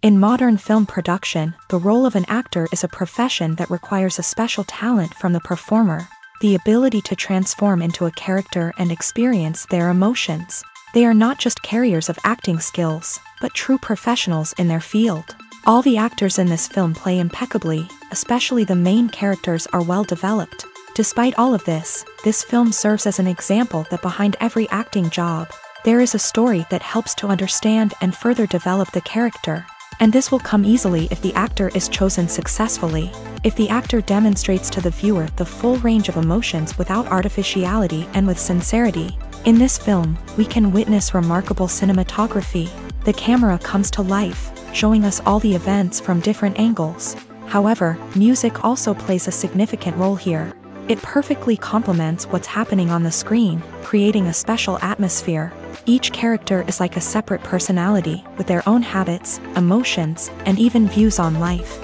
In modern film production, the role of an actor is a profession that requires a special talent from the performer, the ability to transform into a character and experience their emotions. They are not just carriers of acting skills, but true professionals in their field. All the actors in this film play impeccably, especially the main characters are well developed. Despite all of this film serves as an example that behind every acting job, there is a story that helps to understand and further develop the character. And this will come easily if the actor is chosen successfully. If the actor demonstrates to the viewer the full range of emotions without artificiality and with sincerity. In this film, we can witness remarkable cinematography. The camera comes to life, showing us all the events from different angles. However, music also plays a significant role here. It perfectly complements what's happening on the screen, creating a special atmosphere. Each character is like a separate personality, with their own habits, emotions, and even views on life.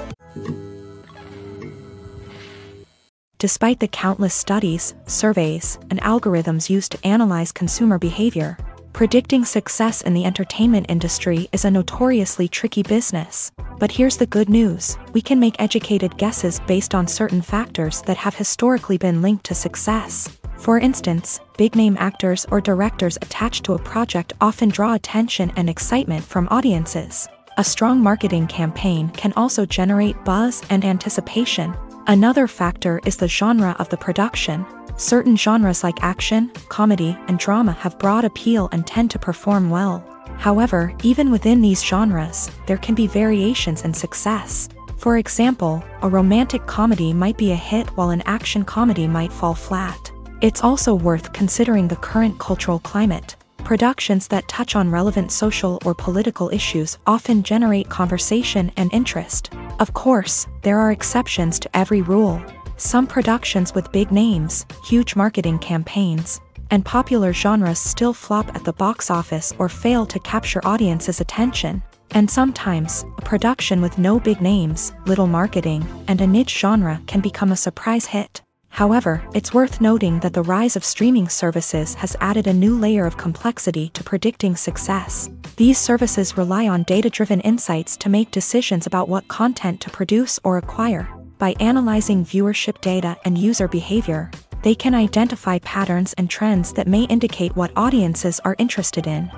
Despite the countless studies, surveys, and algorithms used to analyze consumer behavior, predicting success in the entertainment industry is a notoriously tricky business. But here's the good news: we can make educated guesses based on certain factors that have historically been linked to success. For instance, big-name actors or directors attached to a project often draw attention and excitement from audiences. A strong marketing campaign can also generate buzz and anticipation. Another factor is the genre of the production. Certain genres like action, comedy, and drama have broad appeal and tend to perform well. However, even within these genres, there can be variations in success. For example, a romantic comedy might be a hit while an action comedy might fall flat. It's also worth considering the current cultural climate. Productions that touch on relevant social or political issues often generate conversation and interest. Of course, there are exceptions to every rule. Some productions with big names, huge marketing campaigns, and popular genres still flop at the box office or fail to capture audiences' attention. And sometimes, a production with no big names, little marketing, and a niche genre can become a surprise hit. However, it's worth noting that the rise of streaming services has added a new layer of complexity to predicting success. These services rely on data-driven insights to make decisions about what content to produce or acquire. By analyzing viewership data and user behavior, they can identify patterns and trends that may indicate what audiences are interested in.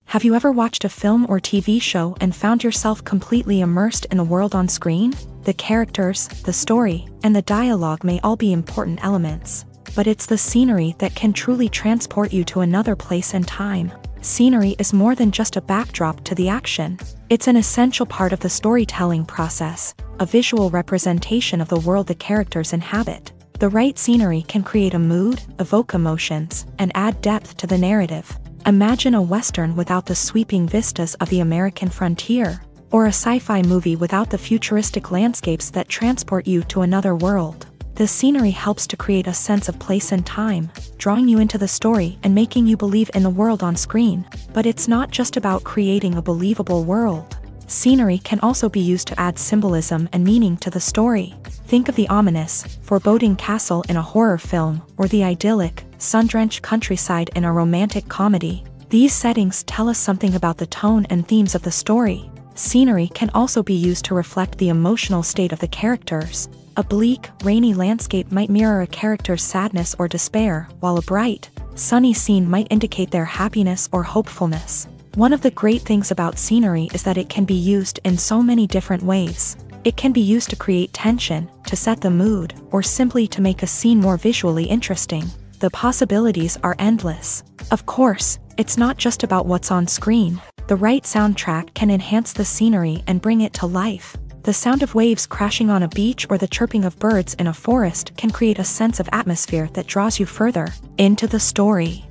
Have you ever watched a film or TV show and found yourself completely immersed in the world on screen? The characters, the story, and the dialogue may all be important elements, but it's the scenery that can truly transport you to another place and time. Scenery is more than just a backdrop to the action. It's an essential part of the storytelling process, a visual representation of the world the characters inhabit. The right scenery can create a mood, evoke emotions, and add depth to the narrative. Imagine a Western without the sweeping vistas of the American frontier, or a sci-fi movie without the futuristic landscapes that transport you to another world. The scenery helps to create a sense of place and time, drawing you into the story and making you believe in the world on screen. But it's not just about creating a believable world. Scenery can also be used to add symbolism and meaning to the story. Think of the ominous, foreboding castle in a horror film, or the idyllic, sun-drenched countryside in a romantic comedy. These settings tell us something about the tone and themes of the story. Scenery can also be used to reflect the emotional state of the characters. A bleak, rainy landscape might mirror a character's sadness or despair, while a bright, sunny scene might indicate their happiness or hopefulness. One of the great things about scenery is that it can be used in so many different ways. It can be used to create tension, to set the mood, or simply to make a scene more visually interesting. The possibilities are endless. Of course, it's not just about what's on screen. The right soundtrack can enhance the scenery and bring it to life. The sound of waves crashing on a beach or the chirping of birds in a forest can create a sense of atmosphere that draws you further into the story.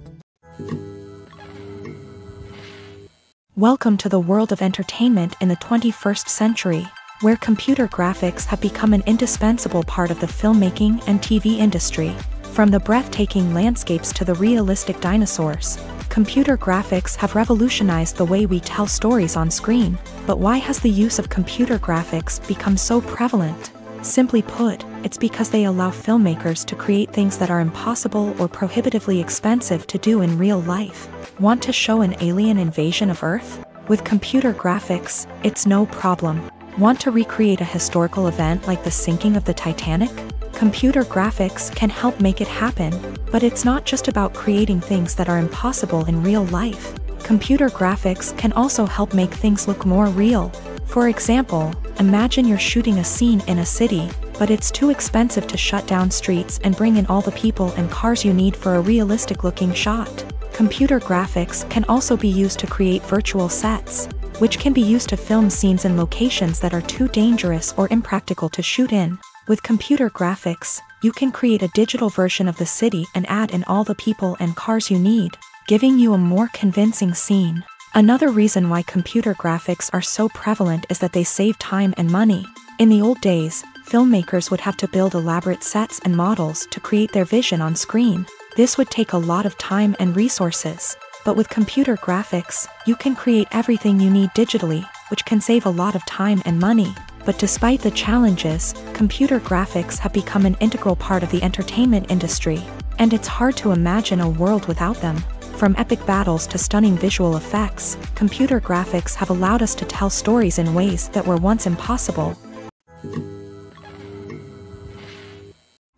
Welcome to the world of entertainment in the 21st century, where computer graphics have become an indispensable part of the filmmaking and TV industry. From the breathtaking landscapes to the realistic dinosaurs, computer graphics have revolutionized the way we tell stories on screen. But why has the use of computer graphics become so prevalent? Simply put, it's because they allow filmmakers to create things that are impossible or prohibitively expensive to do in real life. Want to show an alien invasion of Earth? With computer graphics, it's no problem. Want to recreate a historical event like the sinking of the Titanic? Computer graphics can help make it happen, but it's not just about creating things that are impossible in real life. Computer graphics can also help make things look more real. For example, imagine you're shooting a scene in a city, but it's too expensive to shut down streets and bring in all the people and cars you need for a realistic-looking shot. Computer graphics can also be used to create virtual sets, which can be used to film scenes in locations that are too dangerous or impractical to shoot in. With computer graphics, you can create a digital version of the city and add in all the people and cars you need, giving you a more convincing scene. Another reason why computer graphics are so prevalent is that they save time and money. In the old days, filmmakers would have to build elaborate sets and models to create their vision on screen. This would take a lot of time and resources. But with computer graphics, you can create everything you need digitally, which can save a lot of time and money. But despite the challenges, computer graphics have become an integral part of the entertainment industry, and it's hard to imagine a world without them. From epic battles to stunning visual effects, computer graphics have allowed us to tell stories in ways that were once impossible.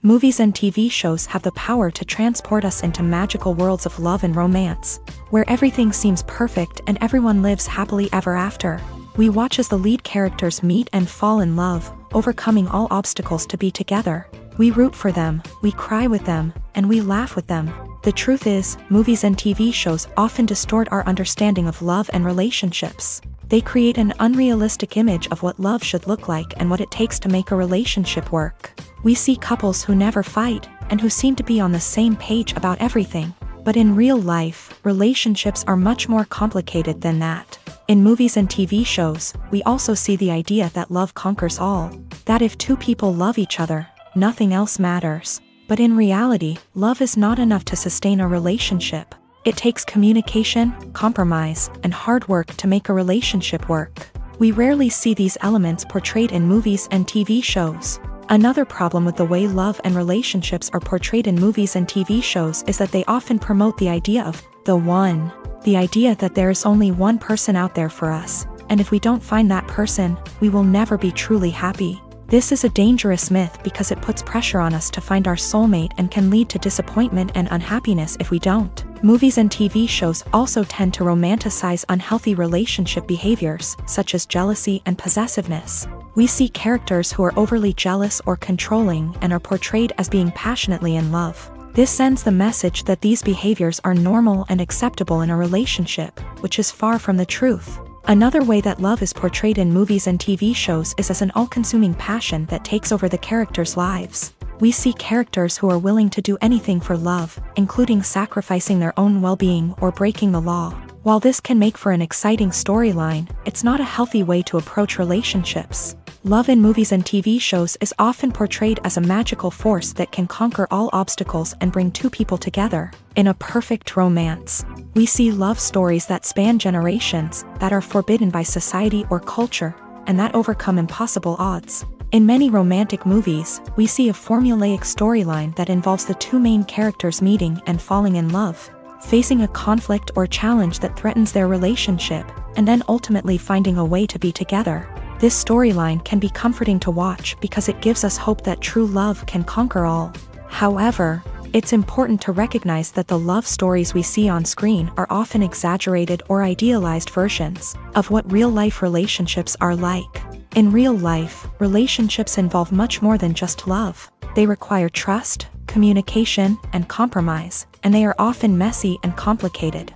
Movies and TV shows have the power to transport us into magical worlds of love and romance, where everything seems perfect and everyone lives happily ever after. We watch as the lead characters meet and fall in love, overcoming all obstacles to be together. We root for them, we cry with them, and we laugh with them. The truth is, movies and TV shows often distort our understanding of love and relationships. They create an unrealistic image of what love should look like and what it takes to make a relationship work. We see couples who never fight, and who seem to be on the same page about everything. But in real life, relationships are much more complicated than that. In movies and TV shows, we also see the idea that love conquers all. That if two people love each other, nothing else matters. But in reality, love is not enough to sustain a relationship. It takes communication, compromise, and hard work to make a relationship work. We rarely see these elements portrayed in movies and TV shows. Another problem with the way love and relationships are portrayed in movies and TV shows is that they often promote the idea of the one. The idea that there is only one person out there for us, and if we don't find that person, we will never be truly happy. This is a dangerous myth because it puts pressure on us to find our soulmate and can lead to disappointment and unhappiness if we don't. Movies and TV shows also tend to romanticize unhealthy relationship behaviors, such as jealousy and possessiveness. We see characters who are overly jealous or controlling and are portrayed as being passionately in love. This sends the message that these behaviors are normal and acceptable in a relationship, which is far from the truth. Another way that love is portrayed in movies and TV shows is as an all-consuming passion that takes over the characters' lives. We see characters who are willing to do anything for love, including sacrificing their own well-being or breaking the law. While this can make for an exciting storyline, it's not a healthy way to approach relationships. Love in movies and TV shows is often portrayed as a magical force that can conquer all obstacles and bring two people together. In a perfect romance, we see love stories that span generations, that are forbidden by society or culture, and that overcome impossible odds. In many romantic movies, we see a formulaic storyline that involves the two main characters meeting and falling in love, facing a conflict or challenge that threatens their relationship, and then ultimately finding a way to be together. This storyline can be comforting to watch because it gives us hope that true love can conquer all. However, it's important to recognize that the love stories we see on screen are often exaggerated or idealized versions of what real-life relationships are like. In real life, relationships involve much more than just love. They require trust, communication, and compromise, and they are often messy and complicated.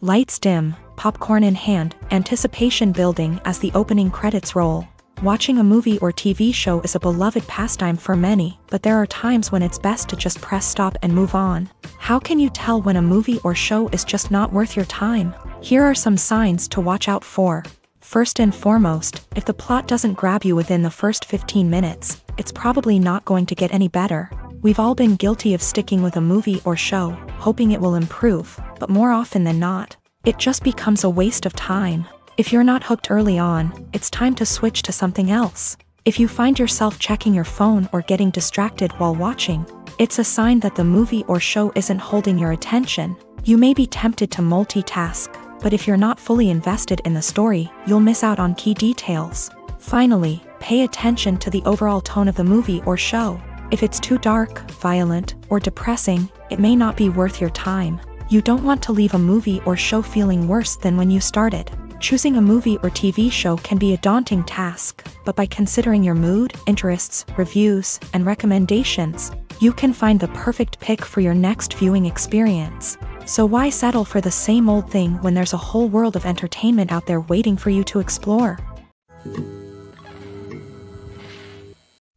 Lights dim, popcorn in hand, anticipation building as the opening credits roll. Watching a movie or TV show is a beloved pastime for many, but there are times when it's best to just press stop and move on. How can you tell when a movie or show is just not worth your time? Here are some signs to watch out for. First and foremost, if the plot doesn't grab you within the first 15 minutes, it's probably not going to get any better. We've all been guilty of sticking with a movie or show, hoping it will improve, but more often than not, it just becomes a waste of time. If you're not hooked early on, it's time to switch to something else. If you find yourself checking your phone or getting distracted while watching, It's a sign that the movie or show isn't holding your attention. You may be tempted to multitask, but if you're not fully invested in the story, you'll miss out on key details. Finally, pay attention to the overall tone of the movie or show. If it's too dark, violent, or depressing, it may not be worth your time. You don't want to leave a movie or show feeling worse than when you started. Choosing a movie or TV show can be a daunting task, but by considering your mood, interests, reviews, and recommendations, you can find the perfect pick for your next viewing experience. So why settle for the same old thing when there's a whole world of entertainment out there waiting for you to explore?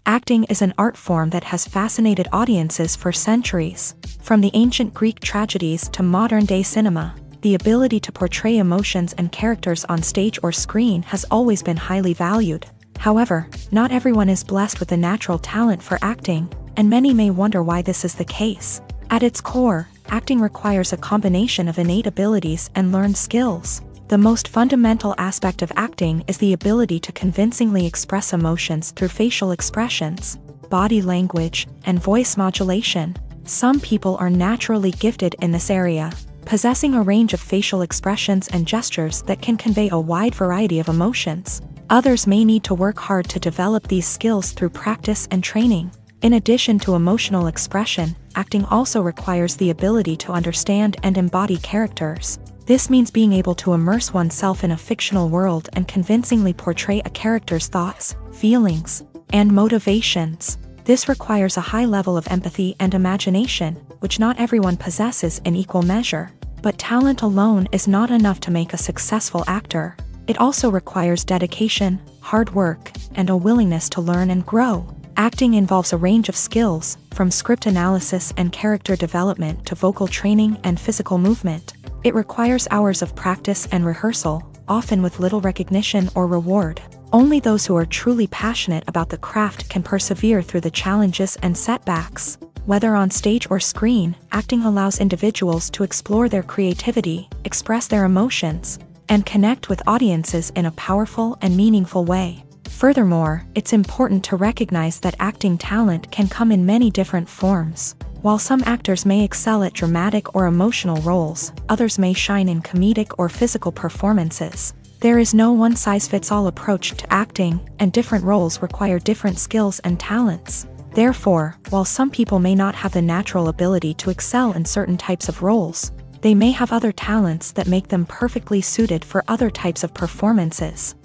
Acting is an art form that has fascinated audiences for centuries. From the ancient Greek tragedies to modern-day cinema, the ability to portray emotions and characters on stage or screen has always been highly valued. However, not everyone is blessed with the natural talent for acting, and many may wonder why this is the case. At its core, acting requires a combination of innate abilities and learned skills. The most fundamental aspect of acting is the ability to convincingly express emotions through facial expressions, body language, and voice modulation. Some people are naturally gifted in this area, possessing a range of facial expressions and gestures that can convey a wide variety of emotions. Others may need to work hard to develop these skills through practice and training. In addition to emotional expression, acting also requires the ability to understand and embody characters. This means being able to immerse oneself in a fictional world and convincingly portray a character's thoughts, feelings, and motivations. This requires a high level of empathy and imagination, which not everyone possesses in equal measure. But talent alone is not enough to make a successful actor. It also requires dedication, hard work, and a willingness to learn and grow. Acting involves a range of skills, from script analysis and character development to vocal training and physical movement. It requires hours of practice and rehearsal, often with little recognition or reward. Only those who are truly passionate about the craft can persevere through the challenges and setbacks. Whether on stage or screen, acting allows individuals to explore their creativity, express their emotions, and connect with audiences in a powerful and meaningful way. Furthermore, it's important to recognize that acting talent can come in many different forms. While some actors may excel at dramatic or emotional roles, others may shine in comedic or physical performances. There is no one-size-fits-all approach to acting, and different roles require different skills and talents. Therefore, while some people may not have the natural ability to excel in certain types of roles, they may have other talents that make them perfectly suited for other types of performances.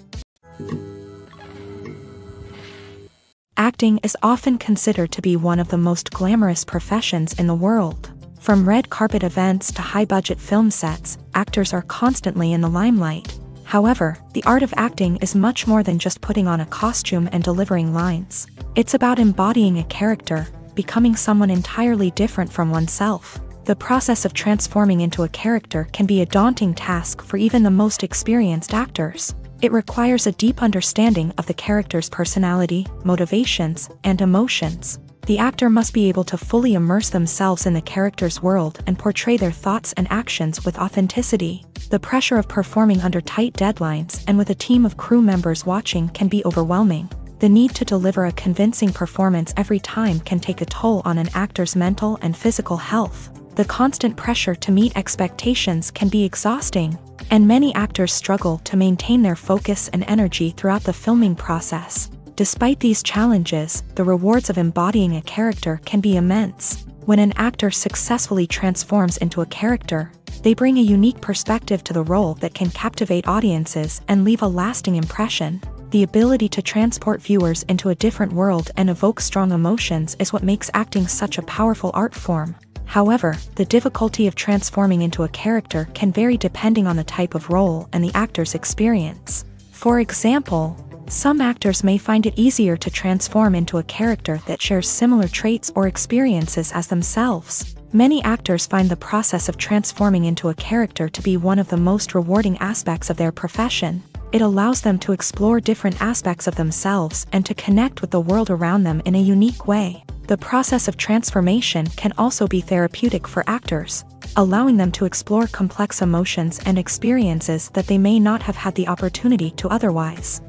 Acting is often considered to be one of the most glamorous professions in the world. From red carpet events to high-budget film sets, actors are constantly in the limelight. However, the art of acting is much more than just putting on a costume and delivering lines. It's about embodying a character, becoming someone entirely different from oneself. The process of transforming into a character can be a daunting task for even the most experienced actors. It requires a deep understanding of the character's personality, motivations, and emotions. The actor must be able to fully immerse themselves in the character's world and portray their thoughts and actions with authenticity. The pressure of performing under tight deadlines and with a team of crew members watching can be overwhelming. The need to deliver a convincing performance every time can take a toll on an actor's mental and physical health. The constant pressure to meet expectations can be exhausting, and many actors struggle to maintain their focus and energy throughout the filming process. Despite these challenges, the rewards of embodying a character can be immense. When an actor successfully transforms into a character, they bring a unique perspective to the role that can captivate audiences and leave a lasting impression. The ability to transport viewers into a different world and evoke strong emotions is what makes acting such a powerful art form. However, the difficulty of transforming into a character can vary depending on the type of role and the actor's experience. For example, some actors may find it easier to transform into a character that shares similar traits or experiences as themselves. Many actors find the process of transforming into a character to be one of the most rewarding aspects of their profession. It allows them to explore different aspects of themselves and to connect with the world around them in a unique way. The process of transformation can also be therapeutic for actors, allowing them to explore complex emotions and experiences that they may not have had the opportunity to otherwise.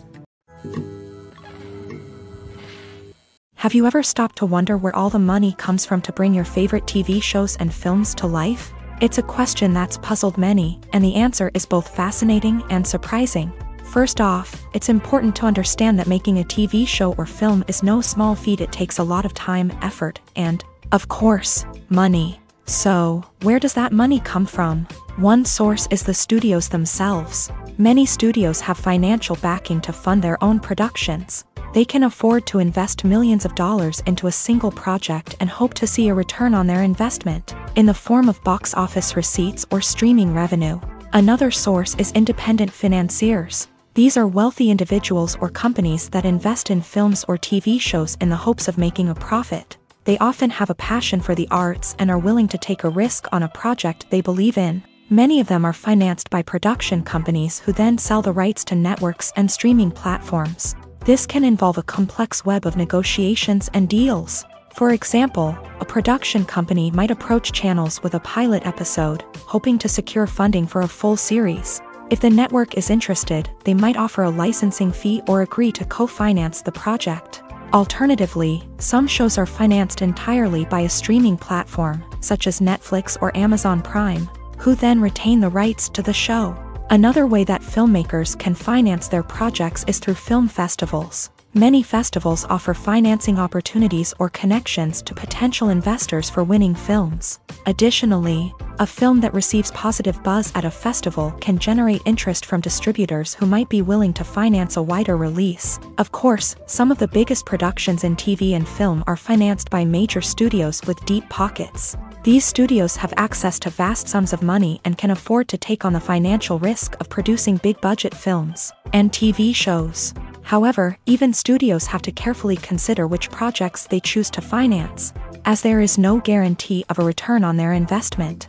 Have you ever stopped to wonder where all the money comes from to bring your favorite TV shows and films to life? It's a question that's puzzled many, and the answer is both fascinating and surprising. First off, it's important to understand that making a TV show or film is no small feat. It takes a lot of time, effort, and, of course, money. So, where does that money come from? One source is the studios themselves. Many studios have financial backing to fund their own productions. They can afford to invest millions of dollars into a single project and hope to see a return on their investment, in the form of box office receipts or streaming revenue. Another source is independent financiers. These are wealthy individuals or companies that invest in films or TV shows in the hopes of making a profit. They often have a passion for the arts and are willing to take a risk on a project they believe in. Many of them are financed by production companies who then sell the rights to networks and streaming platforms. This can involve a complex web of negotiations and deals. For example, a production company might approach channels with a pilot episode, hoping to secure funding for a full series. If the network is interested, they might offer a licensing fee or agree to co-finance the project. Alternatively, some shows are financed entirely by a streaming platform, such as Netflix or Amazon Prime, who then retain the rights to the show. Another way that filmmakers can finance their projects is through film festivals. Many festivals offer financing opportunities or connections to potential investors for winning films. Additionally, a film that receives positive buzz at a festival can generate interest from distributors who might be willing to finance a wider release. Of course, some of the biggest productions in TV and film are financed by major studios with deep pockets. These studios have access to vast sums of money and can afford to take on the financial risk of producing big-budget films and TV shows. However, even studios have to carefully consider which projects they choose to finance, as there is no guarantee of a return on their investment.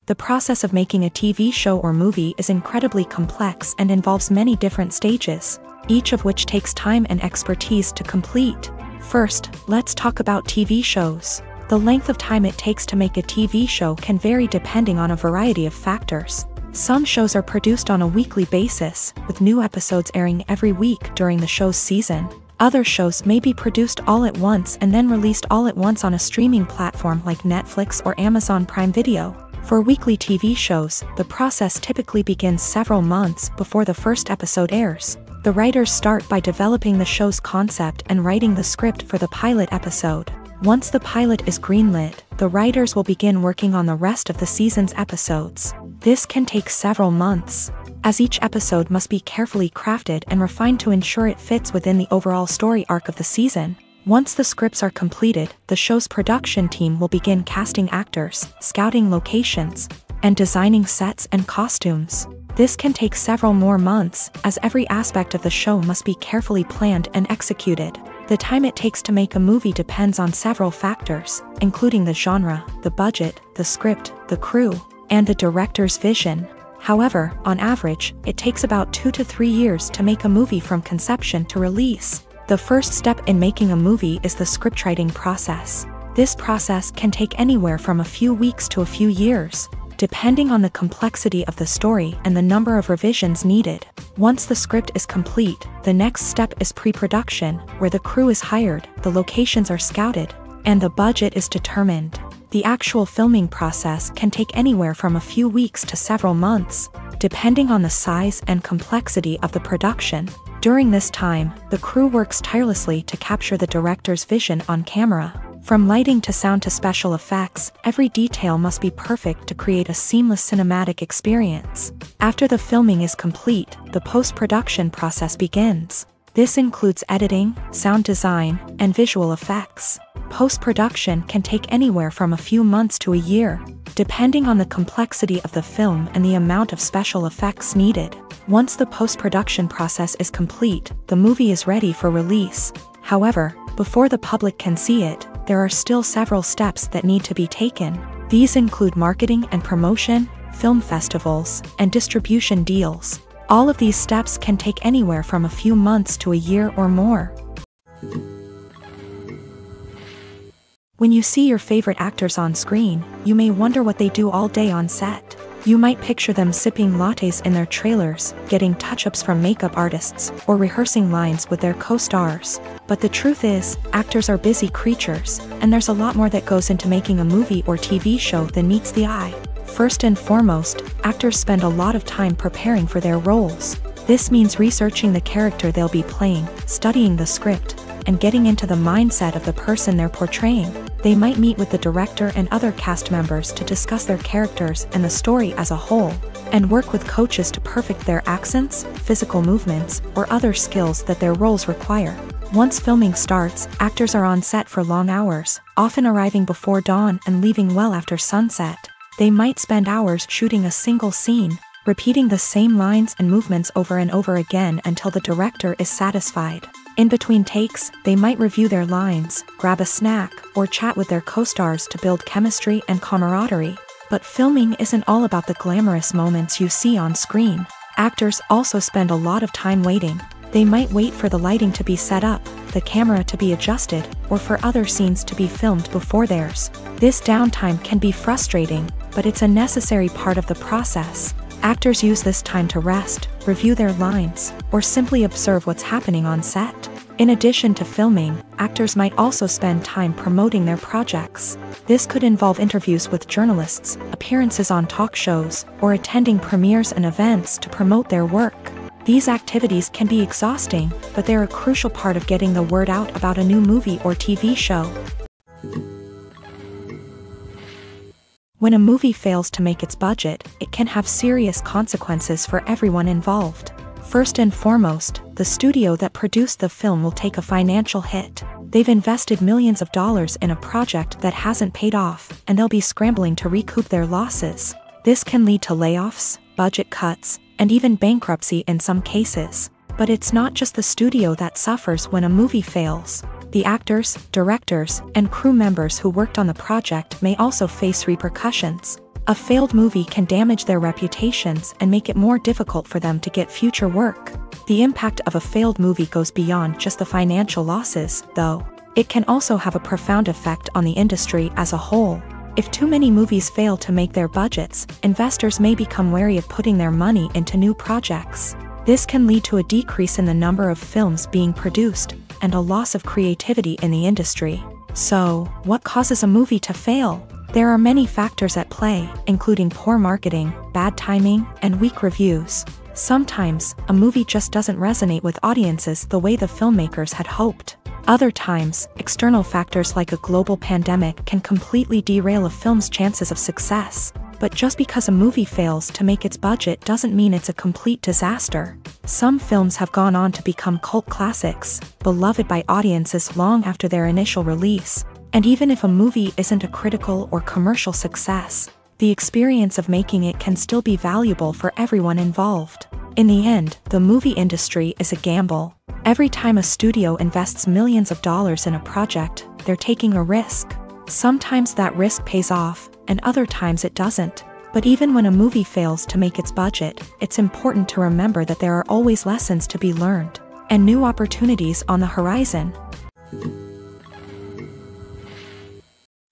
The process of making a TV show or movie is incredibly complex and involves many different stages, each of which takes time and expertise to complete. First, let's talk about TV shows. The length of time it takes to make a TV show can vary depending on a variety of factors. Some shows are produced on a weekly basis, with new episodes airing every week during the show's season. Other shows may be produced all at once and then released all at once on a streaming platform like Netflix or Amazon Prime Video. For weekly TV shows, the process typically begins several months before the first episode airs. The writers start by developing the show's concept and writing the script for the pilot episode. Once the pilot is greenlit, the writers will begin working on the rest of the season's episodes. This can take several months, as each episode must be carefully crafted and refined to ensure it fits within the overall story arc of the season. Once the scripts are completed, the show's production team will begin casting actors, scouting locations, and designing sets and costumes. This can take several more months, as every aspect of the show must be carefully planned and executed. The time it takes to make a movie depends on several factors, including the genre, the budget, the script, the crew, and the director's vision. However, on average, it takes about 2 to 3 years to make a movie from conception to release. The first step in making a movie is the scriptwriting process. This process can take anywhere from a few weeks to a few years, depending on the complexity of the story and the number of revisions needed. Once the script is complete, the next step is pre-production, where the crew is hired, the locations are scouted, and the budget is determined. The actual filming process can take anywhere from a few weeks to several months, depending on the size and complexity of the production. During this time, the crew works tirelessly to capture the director's vision on camera. From lighting to sound to special effects, every detail must be perfect to create a seamless cinematic experience. After the filming is complete, the post-production process begins. This includes editing, sound design, and visual effects. Post-production can take anywhere from a few months to a year, depending on the complexity of the film and the amount of special effects needed. Once the post-production process is complete, the movie is ready for release. However, before the public can see it, there are still several steps that need to be taken. These include marketing and promotion, film festivals, and distribution deals. All of these steps can take anywhere from a few months to a year or more. When you see your favorite actors on screen, you may wonder what they do all day on set. You might picture them sipping lattes in their trailers, getting touch-ups from makeup artists, or rehearsing lines with their co-stars. But the truth is, actors are busy creatures, and there's a lot more that goes into making a movie or TV show than meets the eye. First and foremost, actors spend a lot of time preparing for their roles. This means researching the character they'll be playing, studying the script, and getting into the mindset of the person they're portraying. They might meet with the director and other cast members to discuss their characters and the story as a whole, and work with coaches to perfect their accents, physical movements, or other skills that their roles require. Once filming starts, actors are on set for long hours, often arriving before dawn and leaving well after sunset. They might spend hours shooting a single scene, repeating the same lines and movements over and over again until the director is satisfied. In between takes, they might review their lines, grab a snack, or chat with their co-stars to build chemistry and camaraderie. But filming isn't all about the glamorous moments you see on screen. Actors also spend a lot of time waiting. They might wait for the lighting to be set up, the camera to be adjusted, or for other scenes to be filmed before theirs. This downtime can be frustrating, but it's a necessary part of the process. Actors use this time to rest, review their lines, or simply observe what's happening on set. In addition to filming, actors might also spend time promoting their projects. This could involve interviews with journalists, appearances on talk shows, or attending premieres and events to promote their work. These activities can be exhausting, but they're a crucial part of getting the word out about a new movie or TV show. When a movie fails to make its budget, it can have serious consequences for everyone involved. First and foremost, the studio that produced the film will take a financial hit. They've invested millions of dollars in a project that hasn't paid off, and they'll be scrambling to recoup their losses. This can lead to layoffs, budget cuts, and even bankruptcy in some cases. But it's not just the studio that suffers when a movie fails. The actors, directors, and crew members who worked on the project may also face repercussions. A failed movie can damage their reputations and make it more difficult for them to get future work. The impact of a failed movie goes beyond just the financial losses, though. It can also have a profound effect on the industry as a whole. If too many movies fail to make their budgets, investors may become wary of putting their money into new projects. This can lead to a decrease in the number of films being produced, and a loss of creativity in the industry. So, what causes a movie to fail? There are many factors at play, including poor marketing, bad timing, and weak reviews. Sometimes, a movie just doesn't resonate with audiences the way the filmmakers had hoped. Other times, external factors like a global pandemic can completely derail a film's chances of success. But just because a movie fails to make its budget doesn't mean it's a complete disaster. Some films have gone on to become cult classics, beloved by audiences long after their initial release. And even if a movie isn't a critical or commercial success, the experience of making it can still be valuable for everyone involved. In the end, the movie industry is a gamble. Every time a studio invests millions of dollars in a project, they're taking a risk. Sometimes that risk pays off, and other times it doesn't. But even when a movie fails to make its budget, it's important to remember that there are always lessons to be learned, and new opportunities on the horizon.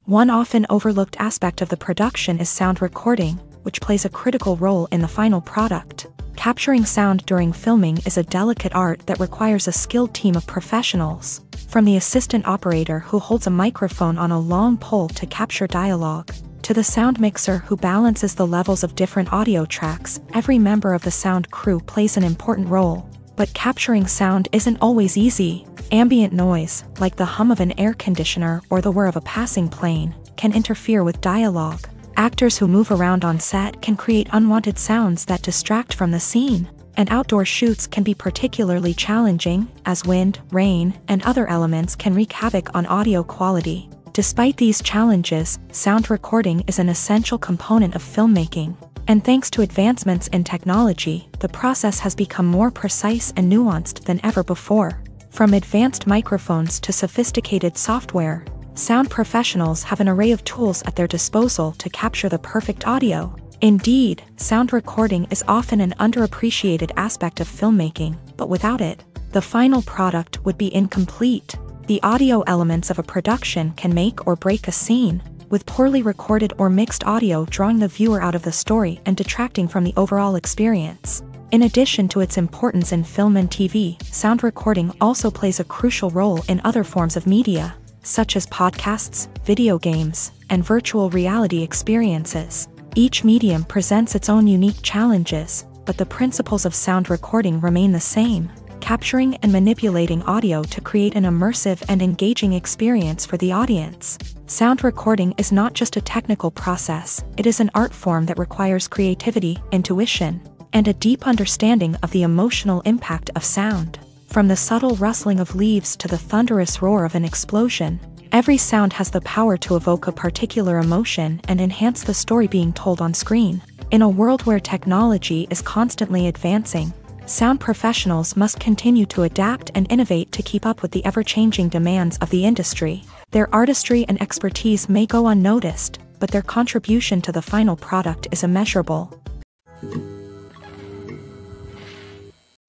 One often overlooked aspect of the production is sound recording, which plays a critical role in the final product. Capturing sound during filming is a delicate art that requires a skilled team of professionals. From the assistant operator who holds a microphone on a long pole to capture dialogue, to the sound mixer who balances the levels of different audio tracks, every member of the sound crew plays an important role. But capturing sound isn't always easy. Ambient noise, like the hum of an air conditioner or the whir of a passing plane, can interfere with dialogue. Actors who move around on set can create unwanted sounds that distract from the scene. And outdoor shoots can be particularly challenging, as wind, rain, and other elements can wreak havoc on audio quality. Despite these challenges, sound recording is an essential component of filmmaking. And thanks to advancements in technology, the process has become more precise and nuanced than ever before. From advanced microphones to sophisticated software, sound professionals have an array of tools at their disposal to capture the perfect audio. Indeed, sound recording is often an underappreciated aspect of filmmaking, but without it, the final product would be incomplete. The audio elements of a production can make or break a scene. with poorly recorded or mixed audio drawing the viewer out of the story and detracting from the overall experience. In addition to its importance in film and TV, sound recording also plays a crucial role in other forms of media, such as podcasts, video games, and virtual reality experiences. Each medium presents its own unique challenges, but the principles of sound recording remain the same, capturing and manipulating audio to create an immersive and engaging experience for the audience. Sound recording is not just a technical process, it is an art form that requires creativity, intuition, and a deep understanding of the emotional impact of sound. From the subtle rustling of leaves to the thunderous roar of an explosion, every sound has the power to evoke a particular emotion and enhance the story being told on screen. In a world where technology is constantly advancing, sound professionals must continue to adapt and innovate to keep up with the ever-changing demands of the industry. Their artistry and expertise may go unnoticed, but their contribution to the final product is immeasurable.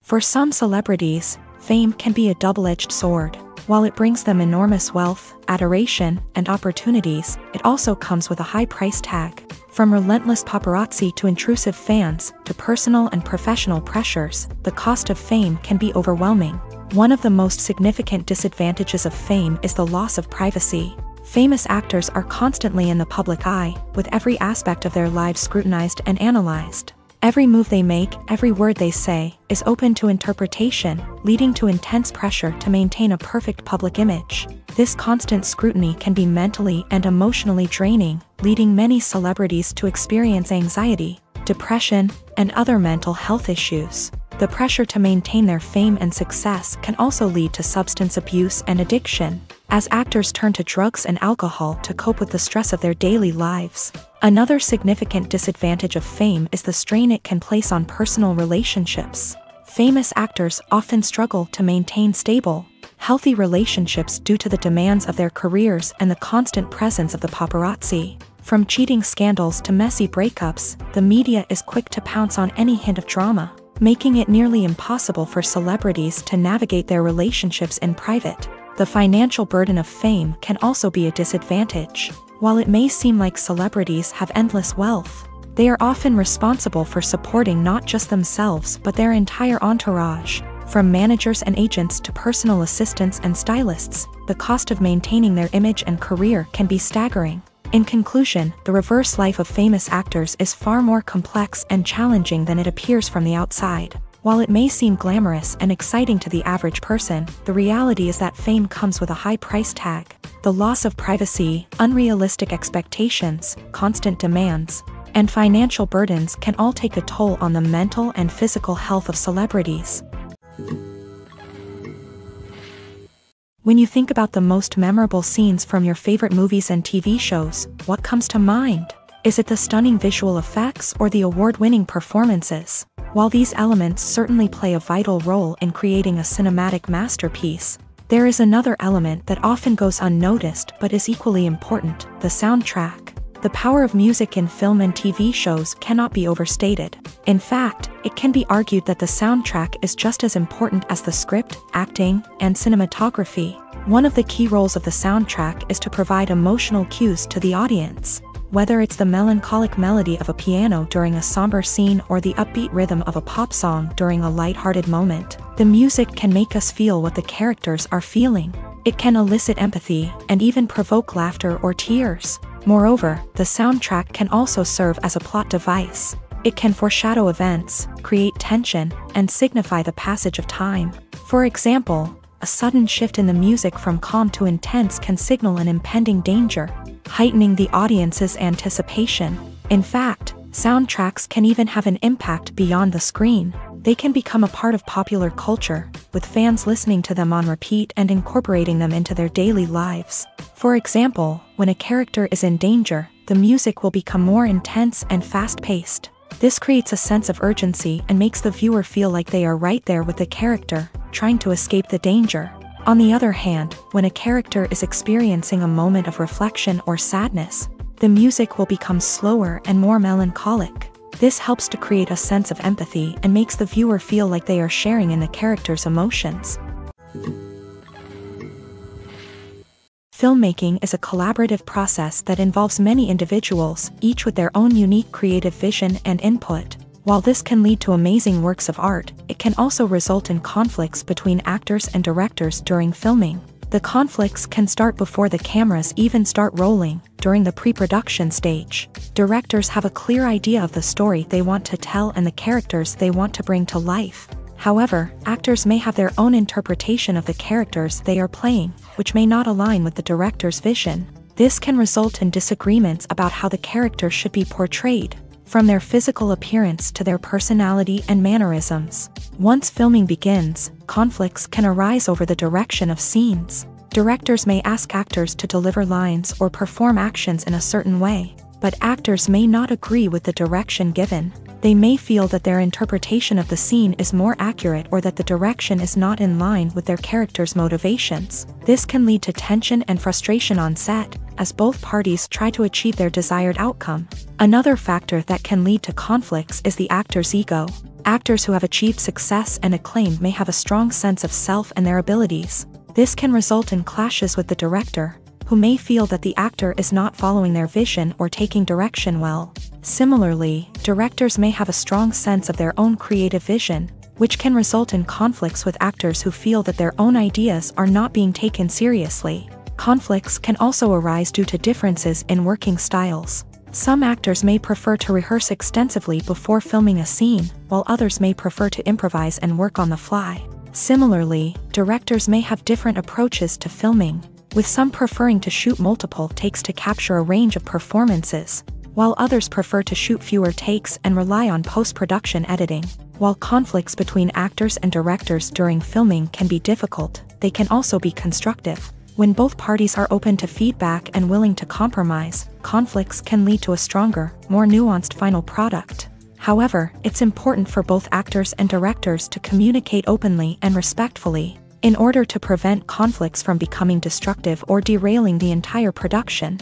For some celebrities, fame can be a double-edged sword. While it brings them enormous wealth, adoration, and opportunities, it also comes with a high price tag. From relentless paparazzi to intrusive fans, to personal and professional pressures, the cost of fame can be overwhelming. One of the most significant disadvantages of fame is the loss of privacy. Famous actors are constantly in the public eye, with every aspect of their lives scrutinized and analyzed. Every move they make, every word they say, is open to interpretation, leading to intense pressure to maintain a perfect public image. This constant scrutiny can be mentally and emotionally draining, leading many celebrities to experience anxiety, depression, and other mental health issues. The pressure to maintain their fame and success can also lead to substance abuse and addiction, as actors turn to drugs and alcohol to cope with the stress of their daily lives. Another significant disadvantage of fame is the strain it can place on personal relationships. Famous actors often struggle to maintain stable, healthy relationships due to the demands of their careers and the constant presence of the paparazzi. From cheating scandals to messy breakups, the media is quick to pounce on any hint of drama, making it nearly impossible for celebrities to navigate their relationships in private. The financial burden of fame can also be a disadvantage. While it may seem like celebrities have endless wealth, they are often responsible for supporting not just themselves but their entire entourage. From managers and agents to personal assistants and stylists, the cost of maintaining their image and career can be staggering. In conclusion, the reverse life of famous actors is far more complex and challenging than it appears from the outside. While it may seem glamorous and exciting to the average person, the reality is that fame comes with a high price tag. The loss of privacy, unrealistic expectations, constant demands, and financial burdens can all take a toll on the mental and physical health of celebrities. When you think about the most memorable scenes from your favorite movies and TV shows, what comes to mind? Is it the stunning visual effects or the award-winning performances? While these elements certainly play a vital role in creating a cinematic masterpiece, there is another element that often goes unnoticed but is equally important: the soundtrack. The power of music in film and TV shows cannot be overstated. In fact, it can be argued that the soundtrack is just as important as the script, acting, and cinematography. One of the key roles of the soundtrack is to provide emotional cues to the audience. Whether it's the melancholic melody of a piano during a somber scene or the upbeat rhythm of a pop song during a lighthearted moment, the music can make us feel what the characters are feeling. It can elicit empathy and even provoke laughter or tears. Moreover, the soundtrack can also serve as a plot device. It can foreshadow events, create tension, and signify the passage of time. For example, a sudden shift in the music from calm to intense can signal an impending danger, heightening the audience's anticipation. In fact, soundtracks can even have an impact beyond the screen. They can become a part of popular culture, with fans listening to them on repeat and incorporating them into their daily lives. For example, when a character is in danger, the music will become more intense and fast-paced. This creates a sense of urgency and makes the viewer feel like they are right there with the character, trying to escape the danger. On the other hand, when a character is experiencing a moment of reflection or sadness, the music will become slower and more melancholic. This helps to create a sense of empathy and makes the viewer feel like they are sharing in the character's emotions. Filmmaking is a collaborative process that involves many individuals, each with their own unique creative vision and input. While this can lead to amazing works of art, it can also result in conflicts between actors and directors during filming. The conflicts can start before the cameras even start rolling, during the pre-production stage. Directors have a clear idea of the story they want to tell and the characters they want to bring to life. However, actors may have their own interpretation of the characters they are playing, which may not align with the director's vision. This can result in disagreements about how the character should be portrayed, from their physical appearance to their personality and mannerisms. Once filming begins, conflicts can arise over the direction of scenes. Directors may ask actors to deliver lines or perform actions in a certain way, but actors may not agree with the direction given. They may feel that their interpretation of the scene is more accurate or that the direction is not in line with their character's motivations. This can lead to tension and frustration on set, as both parties try to achieve their desired outcome. Another factor that can lead to conflicts is the actor's ego. Actors who have achieved success and acclaim may have a strong sense of self and their abilities. This can result in clashes with the director, who may feel that the actor is not following their vision or taking direction well. Similarly, directors may have a strong sense of their own creative vision, which can result in conflicts with actors who feel that their own ideas are not being taken seriously. Conflicts can also arise due to differences in working styles. Some actors may prefer to rehearse extensively before filming a scene, while others may prefer to improvise and work on the fly. Similarly, directors may have different approaches to filming, with some preferring to shoot multiple takes to capture a range of performances, while others prefer to shoot fewer takes and rely on post-production editing. While conflicts between actors and directors during filming can be difficult, they can also be constructive. When both parties are open to feedback and willing to compromise, conflicts can lead to a stronger, more nuanced final product. However, it's important for both actors and directors to communicate openly and respectfully, in order to prevent conflicts from becoming destructive or derailing the entire production.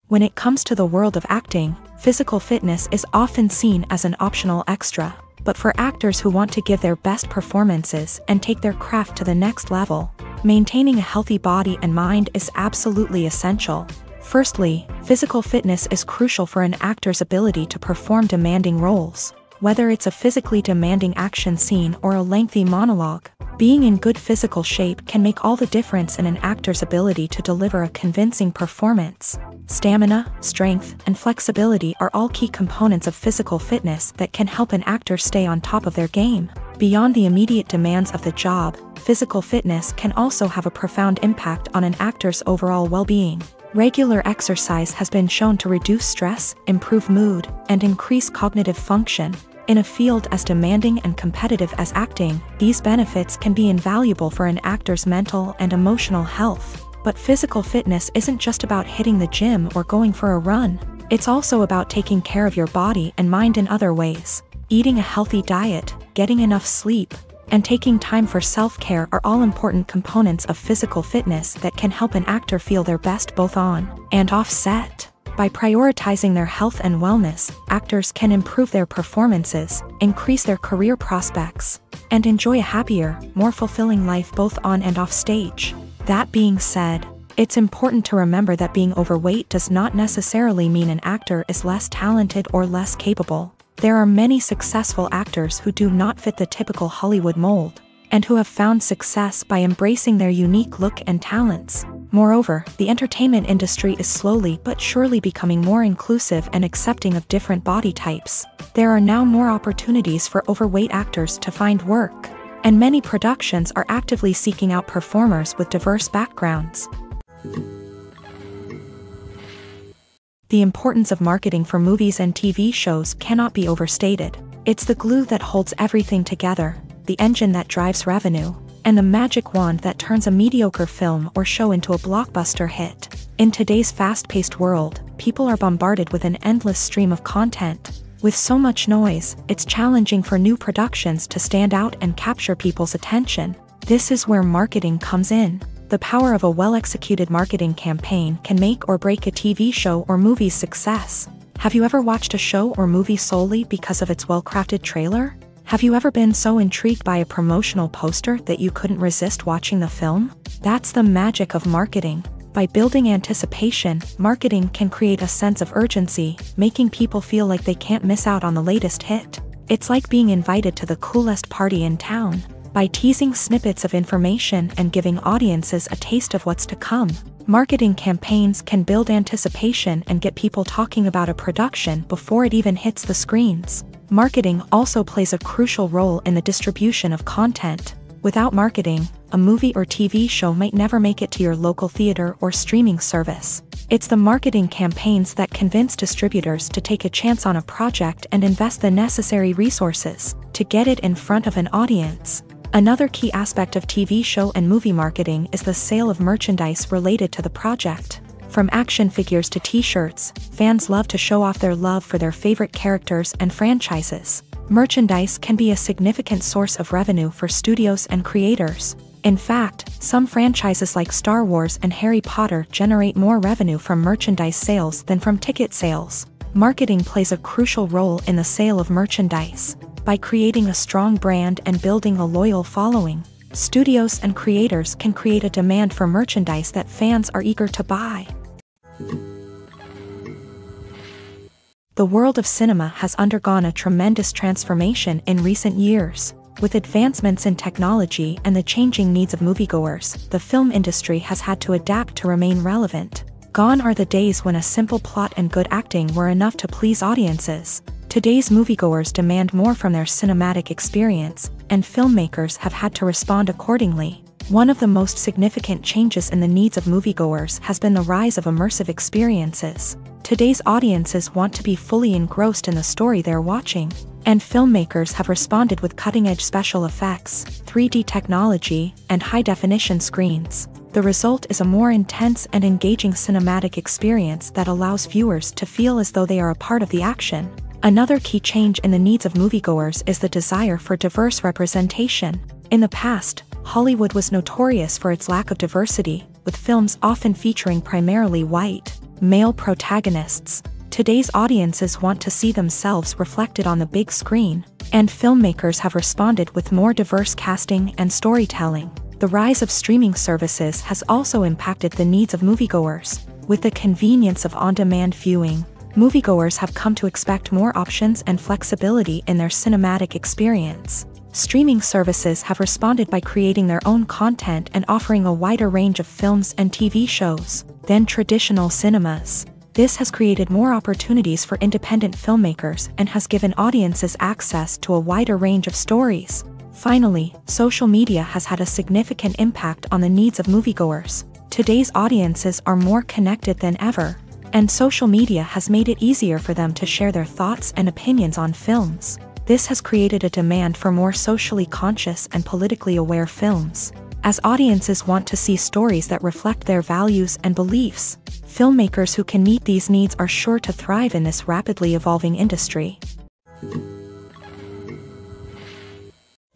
When it comes to the world of acting, physical fitness is often seen as an optional extra, but for actors who want to give their best performances and take their craft to the next level, maintaining a healthy body and mind is absolutely essential. Firstly, physical fitness is crucial for an actor's ability to perform demanding roles. Whether it's a physically demanding action scene or a lengthy monologue, being in good physical shape can make all the difference in an actor's ability to deliver a convincing performance. Stamina, strength, and flexibility are all key components of physical fitness that can help an actor stay on top of their game. Beyond the immediate demands of the job, physical fitness can also have a profound impact on an actor's overall well-being. Regular exercise has been shown to reduce stress, improve mood, and increase cognitive function. In a field as demanding and competitive as acting, these benefits can be invaluable for an actor's mental and emotional health. But physical fitness isn't just about hitting the gym or going for a run. It's also about taking care of your body and mind in other ways. Eating a healthy diet, getting enough sleep, and taking time for self-care are all important components of physical fitness that can help an actor feel their best both on and off set. By prioritizing their health and wellness, actors can improve their performances, increase their career prospects, and enjoy a happier, more fulfilling life both on and off stage. That being said, it's important to remember that being overweight does not necessarily mean an actor is less talented or less capable. There are many successful actors who do not fit the typical Hollywood mold, and who have found success by embracing their unique look and talents. Moreover, the entertainment industry is slowly but surely becoming more inclusive and accepting of different body types. There are now more opportunities for overweight actors to find work, and many productions are actively seeking out performers with diverse backgrounds. The importance of marketing for movies and TV shows cannot be overstated. It's the glue that holds everything together, the engine that drives revenue, and the magic wand that turns a mediocre film or show into a blockbuster hit. In today's fast-paced world, people are bombarded with an endless stream of content. With so much noise, it's challenging for new productions to stand out and capture people's attention. This is where marketing comes in. The power of a well-executed marketing campaign can make or break a TV show or movie's success. Have you ever watched a show or movie solely because of its well-crafted trailer? Have you ever been so intrigued by a promotional poster that you couldn't resist watching the film? That's the magic of marketing. By building anticipation, marketing can create a sense of urgency, making people feel like they can't miss out on the latest hit. It's like being invited to the coolest party in town. By teasing snippets of information and giving audiences a taste of what's to come, marketing campaigns can build anticipation and get people talking about a production before it even hits the screens. Marketing also plays a crucial role in the distribution of content. Without marketing, a movie or TV show might never make it to your local theater or streaming service. It's the marketing campaigns that convince distributors to take a chance on a project and invest the necessary resources to get it in front of an audience. Another key aspect of TV show and movie marketing is the sale of merchandise related to the project. From action figures to t-shirts, fans love to show off their love for their favorite characters and franchises. Merchandise can be a significant source of revenue for studios and creators. In fact, some franchises like Star Wars and Harry Potter generate more revenue from merchandise sales than from ticket sales. Marketing plays a crucial role in the sale of merchandise. By creating a strong brand and building a loyal following, studios and creators can create a demand for merchandise that fans are eager to buy. The world of cinema has undergone a tremendous transformation in recent years. With advancements in technology and the changing needs of moviegoers, the film industry has had to adapt to remain relevant. Gone are the days when a simple plot and good acting were enough to please audiences. Today's moviegoers demand more from their cinematic experience, and filmmakers have had to respond accordingly. One of the most significant changes in the needs of moviegoers has been the rise of immersive experiences. Today's audiences want to be fully engrossed in the story they're watching, and filmmakers have responded with cutting-edge special effects, 3D technology, and high-definition screens. The result is a more intense and engaging cinematic experience that allows viewers to feel as though they are a part of the action. Another key change in the needs of moviegoers is the desire for diverse representation. In the past, Hollywood was notorious for its lack of diversity, with films often featuring primarily white, male protagonists. Today's audiences want to see themselves reflected on the big screen, and filmmakers have responded with more diverse casting and storytelling. The rise of streaming services has also impacted the needs of moviegoers. With the convenience of on-demand viewing, moviegoers have come to expect more options and flexibility in their cinematic experience. Streaming services have responded by creating their own content and offering a wider range of films and TV shows than traditional cinemas. This has created more opportunities for independent filmmakers and has given audiences access to a wider range of stories. Finally, social media has had a significant impact on the needs of moviegoers. Today's audiences are more connected than ever, and social media has made it easier for them to share their thoughts and opinions on films. This has created a demand for more socially conscious and politically aware films. As audiences want to see stories that reflect their values and beliefs, filmmakers who can meet these needs are sure to thrive in this rapidly evolving industry.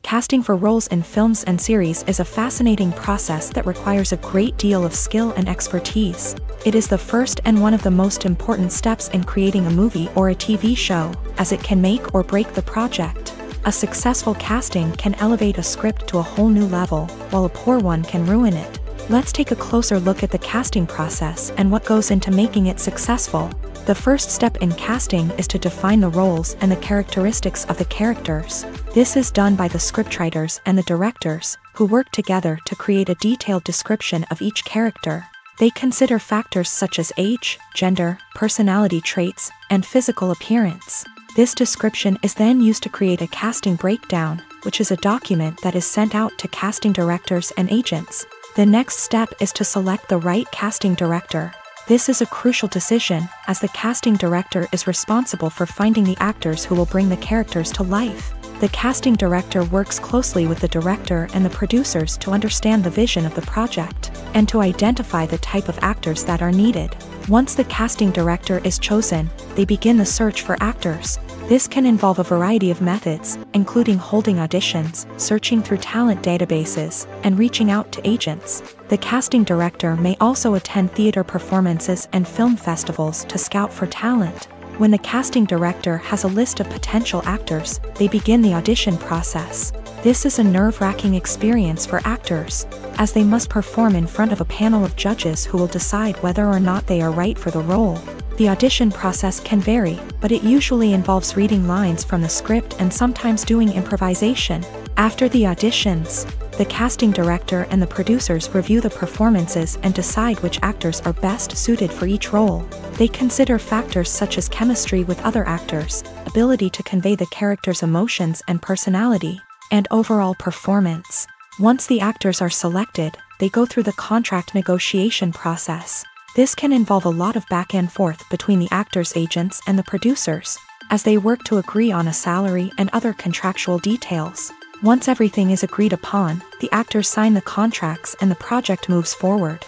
Casting for roles in films and series is a fascinating process that requires a great deal of skill and expertise. It is the first and one of the most important steps in creating a movie or a TV show, as it can make or break the project. A successful casting can elevate a script to a whole new level, while a poor one can ruin it. Let's take a closer look at the casting process and what goes into making it successful. The first step in casting is to define the roles and the characteristics of the characters. This is done by the scriptwriters and the directors, who work together to create a detailed description of each character. They consider factors such as age, gender, personality traits, and physical appearance. This description is then used to create a casting breakdown, which is a document that is sent out to casting directors and agents. The next step is to select the right casting director. This is a crucial decision, as the casting director is responsible for finding the actors who will bring the characters to life. The casting director works closely with the director and the producers to understand the vision of the project, and to identify the type of actors that are needed. Once the casting director is chosen, they begin the search for actors. This can involve a variety of methods, including holding auditions, searching through talent databases, and reaching out to agents. The casting director may also attend theater performances and film festivals to scout for talent. When the casting director has a list of potential actors, they begin the audition process. This is a nerve-wracking experience for actors, as they must perform in front of a panel of judges who will decide whether or not they are right for the role. The audition process can vary, but it usually involves reading lines from the script and sometimes doing improvisation. After the auditions, the casting director and the producers review the performances and decide which actors are best suited for each role. They consider factors such as chemistry with other actors, ability to convey the character's emotions and personality, and overall performance. Once the actors are selected, they go through the contract negotiation process. This can involve a lot of back and forth between the actors' agents and the producers, as they work to agree on a salary and other contractual details. Once everything is agreed upon, the actors sign the contracts and the project moves forward.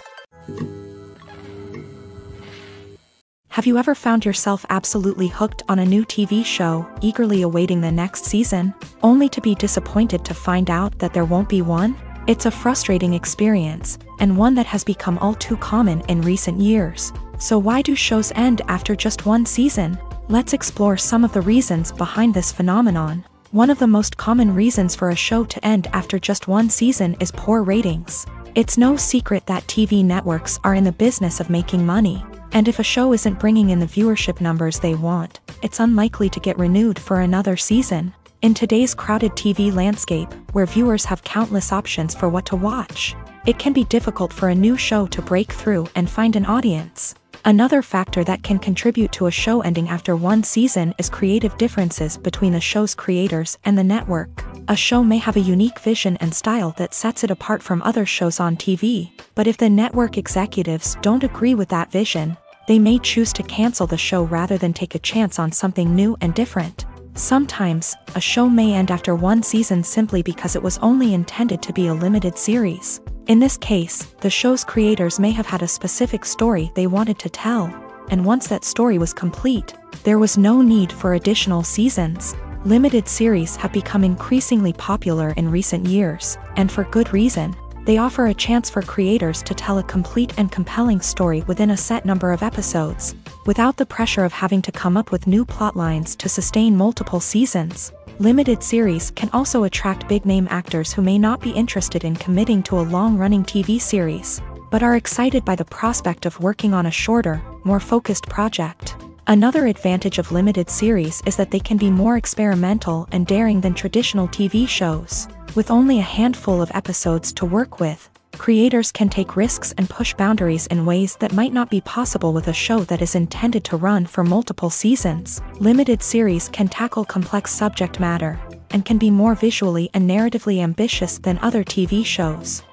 Have you ever found yourself absolutely hooked on a new TV show, eagerly awaiting the next season, only to be disappointed to find out that there won't be one? It's a frustrating experience, and one that has become all too common in recent years. So why do shows end after just one season? Let's explore some of the reasons behind this phenomenon. One of the most common reasons for a show to end after just one season is poor ratings. It's no secret that TV networks are in the business of making money, and if a show isn't bringing in the viewership numbers they want, it's unlikely to get renewed for another season. In today's crowded TV landscape, where viewers have countless options for what to watch, it can be difficult for a new show to break through and find an audience. Another factor that can contribute to a show ending after one season is creative differences between the show's creators and the network. A show may have a unique vision and style that sets it apart from other shows on TV, but if the network executives don't agree with that vision, they may choose to cancel the show rather than take a chance on something new and different. Sometimes, a show may end after one season simply because it was only intended to be a limited series. In this case, the show's creators may have had a specific story they wanted to tell, and once that story was complete, there was no need for additional seasons. Limited series have become increasingly popular in recent years, and for good reason. They offer a chance for creators to tell a complete and compelling story within a set number of episodes, without the pressure of having to come up with new plotlines to sustain multiple seasons. Limited series can also attract big-name actors who may not be interested in committing to a long-running TV series, but are excited by the prospect of working on a shorter, more focused project. Another advantage of limited series is that they can be more experimental and daring than traditional TV shows. With only a handful of episodes to work with, creators can take risks and push boundaries in ways that might not be possible with a show that is intended to run for multiple seasons. Limited series can tackle complex subject matter, and can be more visually and narratively ambitious than other TV shows.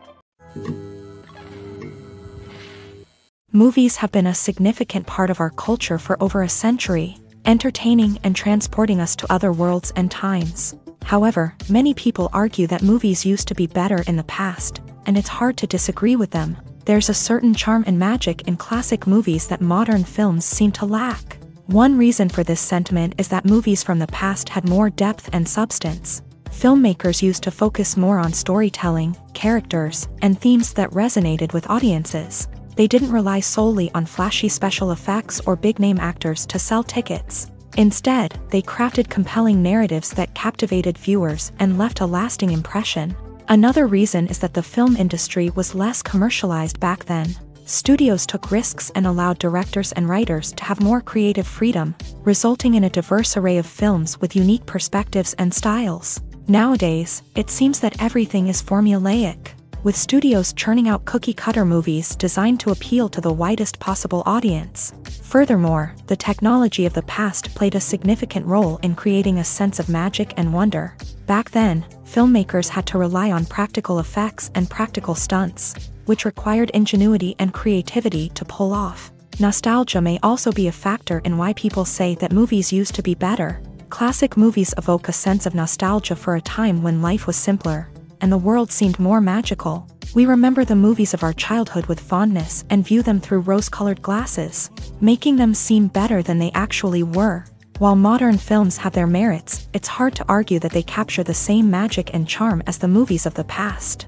Movies have been a significant part of our culture for over a century, entertaining and transporting us to other worlds and times. However, many people argue that movies used to be better in the past, and it's hard to disagree with them. There's a certain charm and magic in classic movies that modern films seem to lack. One reason for this sentiment is that movies from the past had more depth and substance. Filmmakers used to focus more on storytelling, characters, and themes that resonated with audiences. They didn't rely solely on flashy special effects or big-name actors to sell tickets. Instead, they crafted compelling narratives that captivated viewers and left a lasting impression. Another reason is that the film industry was less commercialized back then. Studios took risks and allowed directors and writers to have more creative freedom, resulting in a diverse array of films with unique perspectives and styles. Nowadays, it seems that everything is formulaic, with studios churning out cookie-cutter movies designed to appeal to the widest possible audience. Furthermore, the technology of the past played a significant role in creating a sense of magic and wonder. Back then, filmmakers had to rely on practical effects and practical stunts, which required ingenuity and creativity to pull off. Nostalgia may also be a factor in why people say that movies used to be better. Classic movies evoke a sense of nostalgia for a time when life was simpler, and the world seemed more magical. We remember the movies of our childhood with fondness and view them through rose-colored glasses, making them seem better than they actually were. While modern films have their merits, it's hard to argue that they capture the same magic and charm as the movies of the past.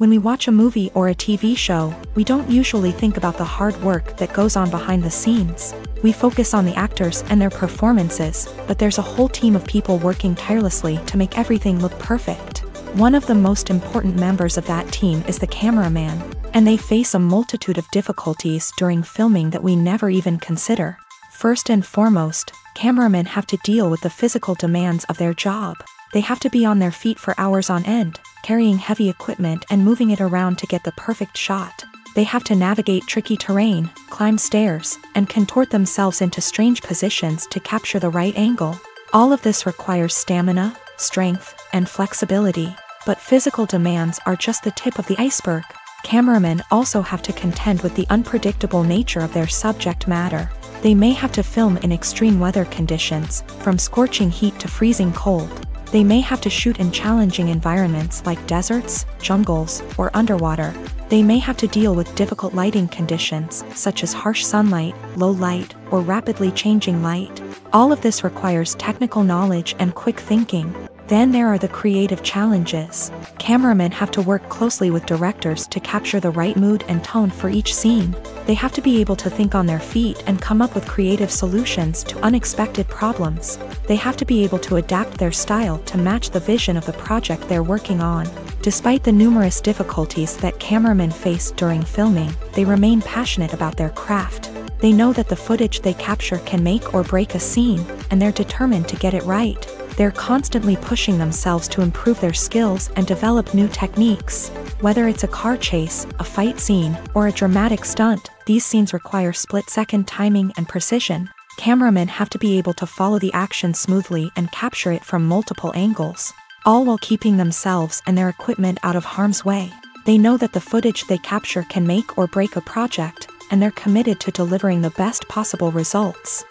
When we watch a movie or a TV show, we don't usually think about the hard work that goes on behind the scenes. We focus on the actors and their performances, but there's a whole team of people working tirelessly to make everything look perfect. One of the most important members of that team is the cameraman, and they face a multitude of difficulties during filming that we never even consider. First and foremost, cameramen have to deal with the physical demands of their job. They have to be on their feet for hours on end, carrying heavy equipment and moving it around to get the perfect shot. They have to navigate tricky terrain, climb stairs, and contort themselves into strange positions to capture the right angle. All of this requires stamina, strength, and flexibility. But physical demands are just the tip of the iceberg. Cameramen also have to contend with the unpredictable nature of their subject matter. They may have to film in extreme weather conditions, from scorching heat to freezing cold. They may have to shoot in challenging environments like deserts, jungles, or underwater. They may have to deal with difficult lighting conditions, such as harsh sunlight, low light, or rapidly changing light. All of this requires technical knowledge and quick thinking. Then there are the creative challenges. Cameramen have to work closely with directors to capture the right mood and tone for each scene. They have to be able to think on their feet and come up with creative solutions to unexpected problems. They have to be able to adapt their style to match the vision of the project they're working on. Despite the numerous difficulties that cameramen face during filming, they remain passionate about their craft. They know that the footage they capture can make or break a scene, and they're determined to get it right. They're constantly pushing themselves to improve their skills and develop new techniques. Whether it's a car chase, a fight scene, or a dramatic stunt, these scenes require split-second timing and precision. Cameramen have to be able to follow the action smoothly and capture it from multiple angles, all while keeping themselves and their equipment out of harm's way. They know that the footage they capture can make or break a project, and they're committed to delivering the best possible results.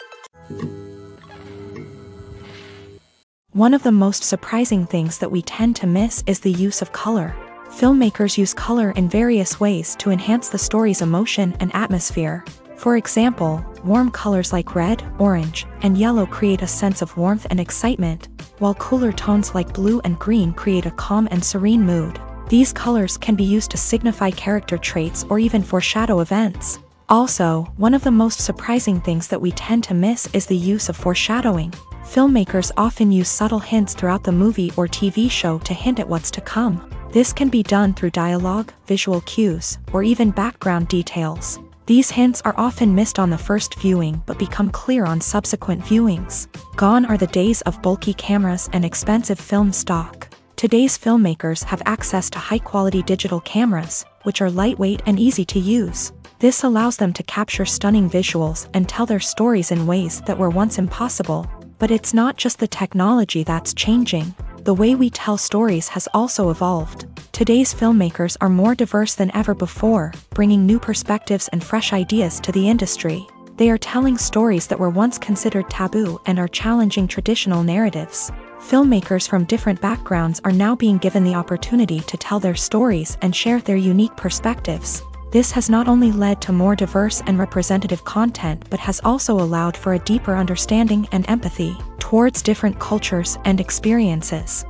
One of the most surprising things that we tend to miss is the use of color. Filmmakers use color in various ways to enhance the story's emotion and atmosphere. For example, warm colors like red, orange, and yellow create a sense of warmth and excitement, while cooler tones like blue and green create a calm and serene mood. These colors can be used to signify character traits or even foreshadow events. Also, one of the most surprising things that we tend to miss is the use of foreshadowing. Filmmakers often use subtle hints throughout the movie or TV show to hint at what's to come. This can be done through dialogue, visual cues, or even background details. These hints are often missed on the first viewing but become clear on subsequent viewings. Gone are the days of bulky cameras and expensive film stock. Today's filmmakers have access to high-quality digital cameras, which are lightweight and easy to use. This allows them to capture stunning visuals and tell their stories in ways that were once impossible. But it's not just the technology that's changing. The way we tell stories has also evolved. Today's filmmakers are more diverse than ever before, bringing new perspectives and fresh ideas to the industry. They are telling stories that were once considered taboo and are challenging traditional narratives. Filmmakers from different backgrounds are now being given the opportunity to tell their stories and share their unique perspectives. This has not only led to more diverse and representative content but has also allowed for a deeper understanding and empathy towards different cultures and experiences.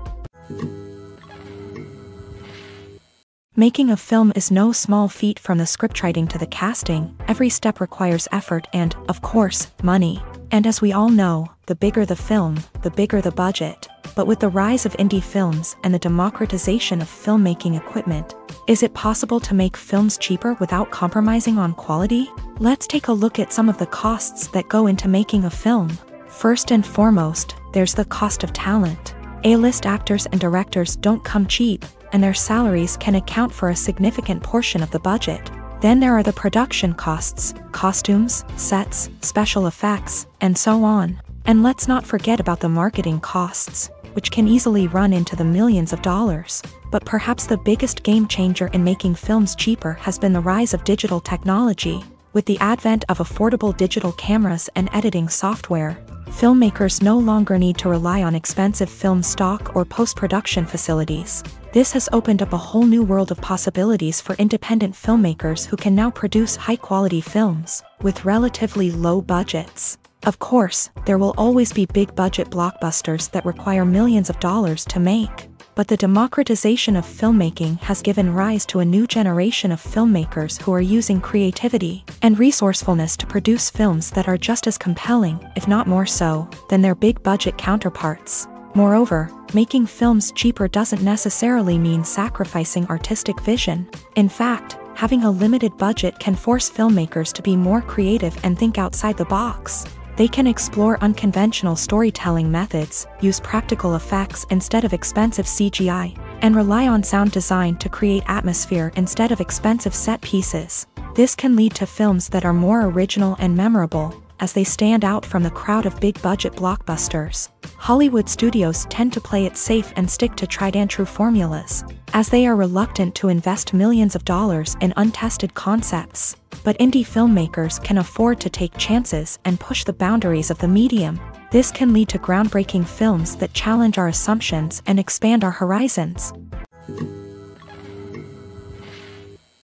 Making a film is no small feat. From the scriptwriting to the casting, every step requires effort and, of course, money. And as we all know, the bigger the film, the bigger the budget. But with the rise of indie films and the democratization of filmmaking equipment, is it possible to make films cheaper without compromising on quality? Let's take a look at some of the costs that go into making a film. First and foremost, there's the cost of talent. A-list actors and directors don't come cheap, and their salaries can account for a significant portion of the budget. Then there are the production costs, costumes, sets, special effects, and so on. And let's not forget about the marketing costs, which can easily run into the millions of dollars. But perhaps the biggest game changer in making films cheaper has been the rise of digital technology. With the advent of affordable digital cameras and editing software, filmmakers no longer need to rely on expensive film stock or post-production facilities. This has opened up a whole new world of possibilities for independent filmmakers who can now produce high-quality films with relatively low budgets. Of course, there will always be big-budget blockbusters that require millions of dollars to make. But the democratization of filmmaking has given rise to a new generation of filmmakers who are using creativity and resourcefulness to produce films that are just as compelling, if not more so, than their big-budget counterparts. Moreover, making films cheaper doesn't necessarily mean sacrificing artistic vision. In fact, having a limited budget can force filmmakers to be more creative and think outside the box. They can explore unconventional storytelling methods, use practical effects instead of expensive CGI, and rely on sound design to create atmosphere instead of expensive set pieces. This can lead to films that are more original and memorable, as they stand out from the crowd of big-budget blockbusters. Hollywood studios tend to play it safe and stick to tried-and-true formulas, as they are reluctant to invest millions of dollars in untested concepts. But indie filmmakers can afford to take chances and push the boundaries of the medium. This can lead to groundbreaking films that challenge our assumptions and expand our horizons.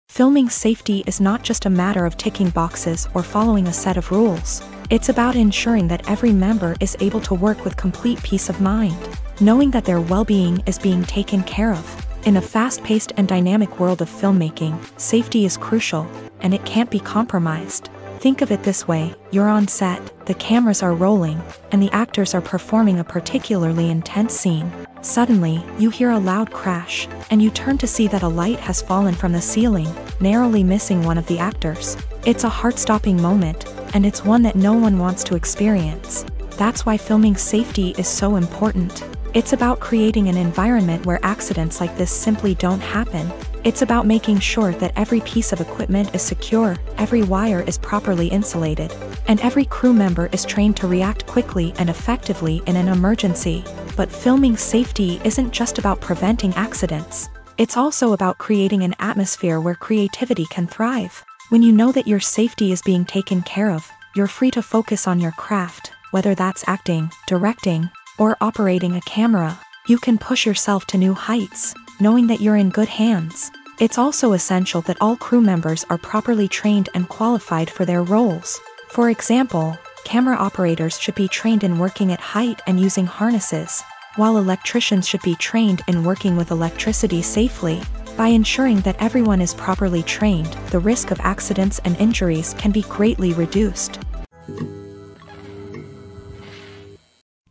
Filming safety is not just a matter of ticking boxes or following a set of rules. It's about ensuring that every member is able to work with complete peace of mind, knowing that their well-being is being taken care of. In a fast-paced and dynamic world of filmmaking, safety is crucial, and it can't be compromised. Think of it this way: you're on set, the cameras are rolling, and the actors are performing a particularly intense scene. Suddenly, you hear a loud crash, and you turn to see that a light has fallen from the ceiling, narrowly missing one of the actors. It's a heart-stopping moment, and it's one that no one wants to experience. That's why filming safety is so important. It's about creating an environment where accidents like this simply don't happen. It's about making sure that every piece of equipment is secure, every wire is properly insulated, and every crew member is trained to react quickly and effectively in an emergency. But filming safety isn't just about preventing accidents. It's also about creating an atmosphere where creativity can thrive. When you know that your safety is being taken care of, you're free to focus on your craft, whether that's acting, directing, or operating a camera. You can push yourself to new heights, knowing that you're in good hands. It's also essential that all crew members are properly trained and qualified for their roles. For example, camera operators should be trained in working at height and using harnesses, while electricians should be trained in working with electricity safely. By ensuring that everyone is properly trained, the risk of accidents and injuries can be greatly reduced.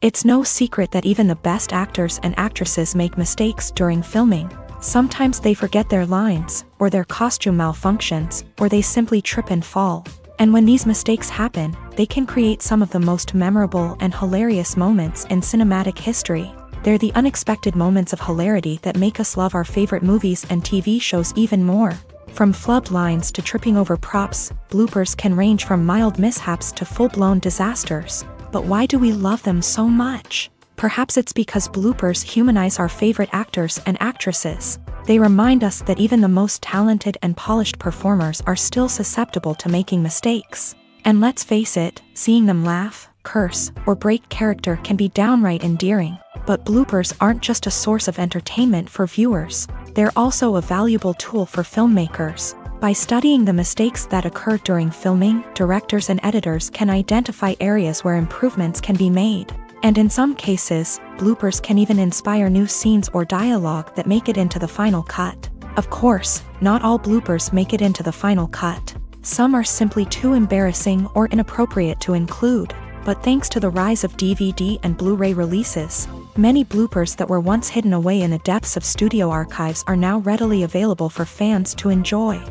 It's no secret that even the best actors and actresses make mistakes during filming. Sometimes they forget their lines, or their costume malfunctions, or they simply trip and fall. And when these mistakes happen, they can create some of the most memorable and hilarious moments in cinematic history. They're the unexpected moments of hilarity that make us love our favorite movies and TV shows even more. From flubbed lines to tripping over props, bloopers can range from mild mishaps to full-blown disasters. But why do we love them so much? Perhaps it's because bloopers humanize our favorite actors and actresses. They remind us that even the most talented and polished performers are still susceptible to making mistakes. And let's face it, seeing them laugh, curse, or break character can be downright endearing. But bloopers aren't just a source of entertainment for viewers. They're also a valuable tool for filmmakers. By studying the mistakes that occur during filming, directors and editors can identify areas where improvements can be made. And in some cases, bloopers can even inspire new scenes or dialogue that make it into the final cut. Of course, not all bloopers make it into the final cut. Some are simply too embarrassing or inappropriate to include. But thanks to the rise of DVD and Blu-ray releases, many bloopers that were once hidden away in the depths of studio archives are now readily available for fans to enjoy.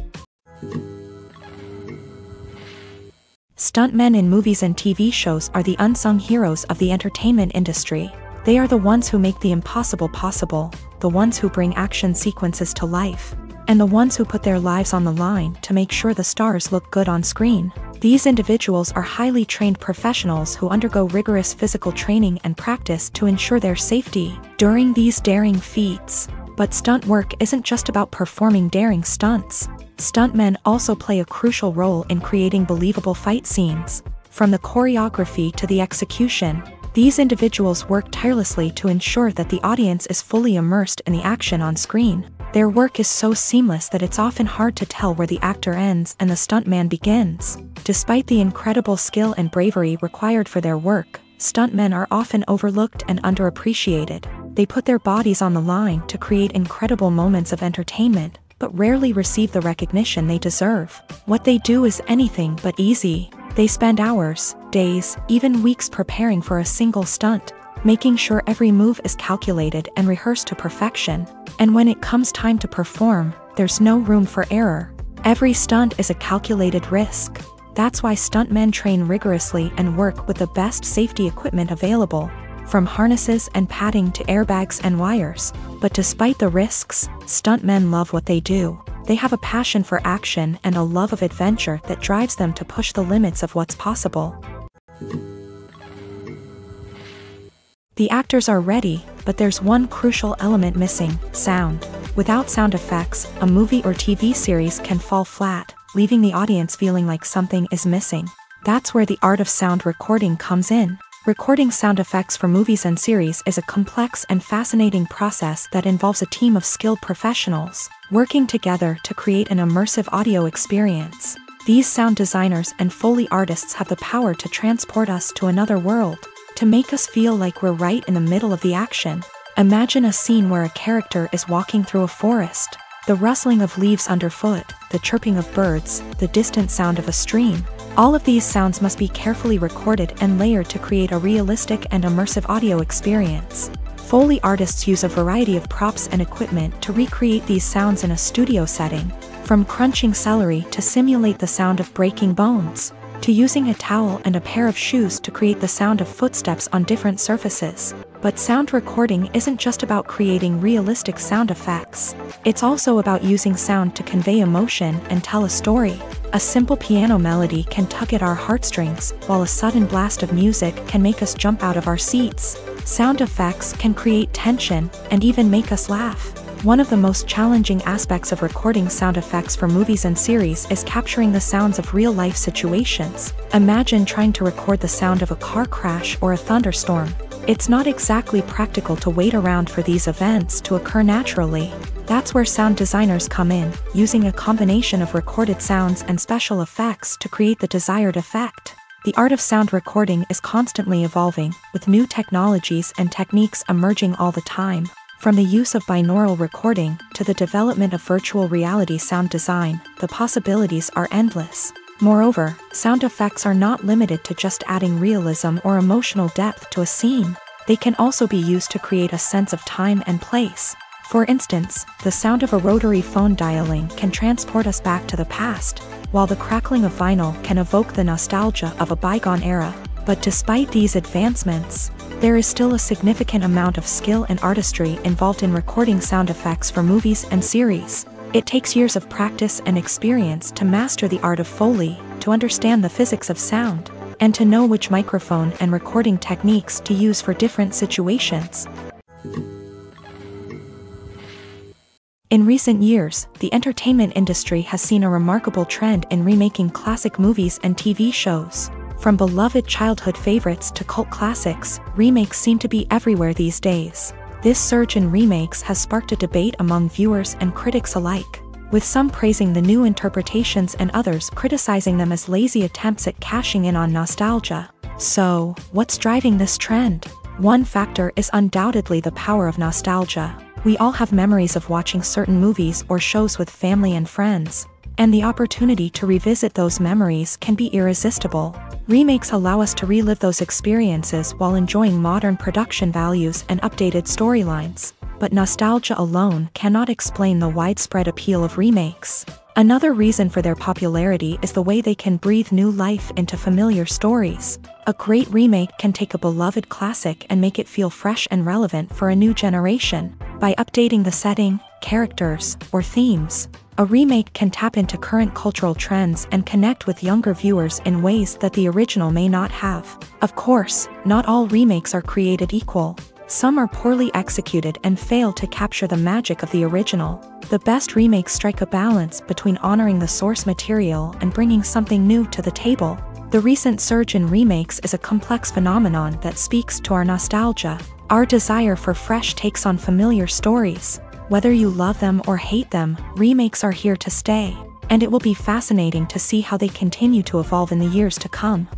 Stuntmen in movies and TV shows are the unsung heroes of the entertainment industry. They are the ones who make the impossible possible, the ones who bring action sequences to life, and the ones who put their lives on the line to make sure the stars look good on screen. These individuals are highly trained professionals who undergo rigorous physical training and practice to ensure their safety during these daring feats. But stunt work isn't just about performing daring stunts. Stuntmen also play a crucial role in creating believable fight scenes. From the choreography to the execution, these individuals work tirelessly to ensure that the audience is fully immersed in the action on screen. Their work is so seamless that it's often hard to tell where the actor ends and the stuntman begins. Despite the incredible skill and bravery required for their work, stuntmen are often overlooked and underappreciated. They put their bodies on the line to create incredible moments of entertainment, but rarely receive the recognition they deserve. What they do is anything but easy. They spend hours, days, even weeks preparing for a single stunt, making sure every move is calculated and rehearsed to perfection. And when it comes time to perform, there's no room for error. Every stunt is a calculated risk. That's why stuntmen train rigorously and work with the best safety equipment available, from harnesses and padding to airbags and wires. But despite the risks, stuntmen love what they do. They have a passion for action and a love of adventure that drives them to push the limits of what's possible. The actors are ready, but there's one crucial element missing: sound. Without sound effects, a movie or TV series can fall flat, leaving the audience feeling like something is missing. That's where the art of sound recording comes in. Recording sound effects for movies and series is a complex and fascinating process that involves a team of skilled professionals working together to create an immersive audio experience. These sound designers and Foley artists have the power to transport us to another world, to make us feel like we're right in the middle of the action. Imagine a scene where a character is walking through a forest. The rustling of leaves underfoot, the chirping of birds, the distant sound of a stream. All of these sounds must be carefully recorded and layered to create a realistic and immersive audio experience. Foley artists use a variety of props and equipment to recreate these sounds in a studio setting, from crunching celery to simulate the sound of breaking bones, to using a towel and a pair of shoes to create the sound of footsteps on different surfaces. But sound recording isn't just about creating realistic sound effects. It's also about using sound to convey emotion and tell a story. A simple piano melody can tug at our heartstrings, while a sudden blast of music can make us jump out of our seats. Sound effects can create tension and even make us laugh. One of the most challenging aspects of recording sound effects for movies and series is capturing the sounds of real-life situations. Imagine trying to record the sound of a car crash or a thunderstorm. It's not exactly practical to wait around for these events to occur naturally. That's where sound designers come in, using a combination of recorded sounds and special effects to create the desired effect. The art of sound recording is constantly evolving, with new technologies and techniques emerging all the time. From the use of binaural recording to the development of virtual reality sound design, the possibilities are endless. Moreover, sound effects are not limited to just adding realism or emotional depth to a scene. They can also be used to create a sense of time and place. For instance, the sound of a rotary phone dialing can transport us back to the past, while the crackling of vinyl can evoke the nostalgia of a bygone era. But despite these advancements, there is still a significant amount of skill and artistry involved in recording sound effects for movies and series. It takes years of practice and experience to master the art of Foley, to understand the physics of sound, and to know which microphone and recording techniques to use for different situations. In recent years, the entertainment industry has seen a remarkable trend in remaking classic movies and TV shows. From beloved childhood favorites to cult classics, remakes seem to be everywhere these days. This surge in remakes has sparked a debate among viewers and critics alike, with some praising the new interpretations and others criticizing them as lazy attempts at cashing in on nostalgia. So, what's driving this trend? One factor is undoubtedly the power of nostalgia. We all have memories of watching certain movies or shows with family and friends, and the opportunity to revisit those memories can be irresistible. Remakes allow us to relive those experiences while enjoying modern production values and updated storylines. But nostalgia alone cannot explain the widespread appeal of remakes. Another reason for their popularity is the way they can breathe new life into familiar stories. A great remake can take a beloved classic and make it feel fresh and relevant for a new generation. By updating the setting, characters, or themes, a remake can tap into current cultural trends and connect with younger viewers in ways that the original may not have. Of course, not all remakes are created equal. Some are poorly executed and fail to capture the magic of the original. The best remakes strike a balance between honoring the source material and bringing something new to the table. The recent surge in remakes is a complex phenomenon that speaks to our nostalgia, our desire for fresh takes on familiar stories. Whether you love them or hate them, remakes are here to stay, and it will be fascinating to see how they continue to evolve in the years to come.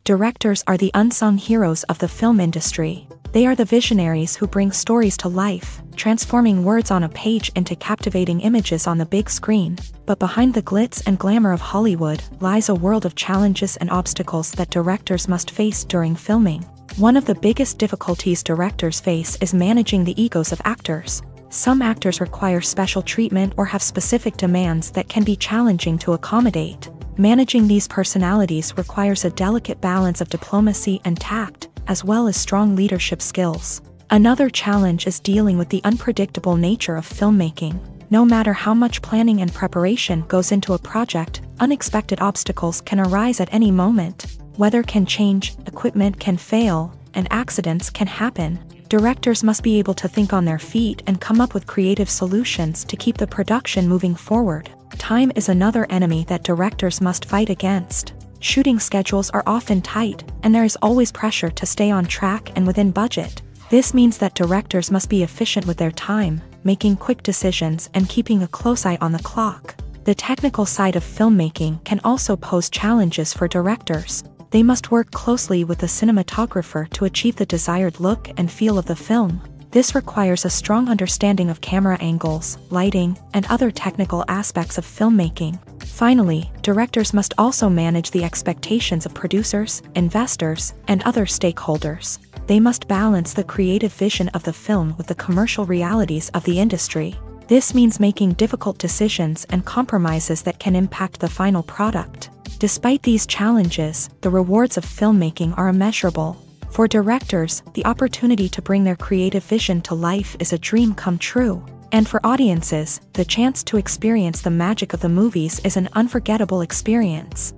Directors are the unsung heroes of the film industry. They are the visionaries who bring stories to life, transforming words on a page into captivating images on the big screen. But behind the glitz and glamour of Hollywood lies a world of challenges and obstacles that directors must face during filming. One of the biggest difficulties directors face is managing the egos of actors. Some actors require special treatment or have specific demands that can be challenging to accommodate. Managing these personalities requires a delicate balance of diplomacy and tact, as well as strong leadership skills. Another challenge is dealing with the unpredictable nature of filmmaking. No matter how much planning and preparation goes into a project, unexpected obstacles can arise at any moment. Weather can change, equipment can fail, and accidents can happen. Directors must be able to think on their feet and come up with creative solutions to keep the production moving forward. Time is another enemy that directors must fight against. Shooting schedules are often tight, and there is always pressure to stay on track and within budget. This means that directors must be efficient with their time, making quick decisions and keeping a close eye on the clock. The technical side of filmmaking can also pose challenges for directors. They must work closely with the cinematographer to achieve the desired look and feel of the film. This requires a strong understanding of camera angles, lighting, and other technical aspects of filmmaking. Finally, directors must also manage the expectations of producers, investors, and other stakeholders. They must balance the creative vision of the film with the commercial realities of the industry. This means making difficult decisions and compromises that can impact the final product. Despite these challenges, the rewards of filmmaking are immeasurable. For directors, the opportunity to bring their creative vision to life is a dream come true. And for audiences, the chance to experience the magic of the movies is an unforgettable experience.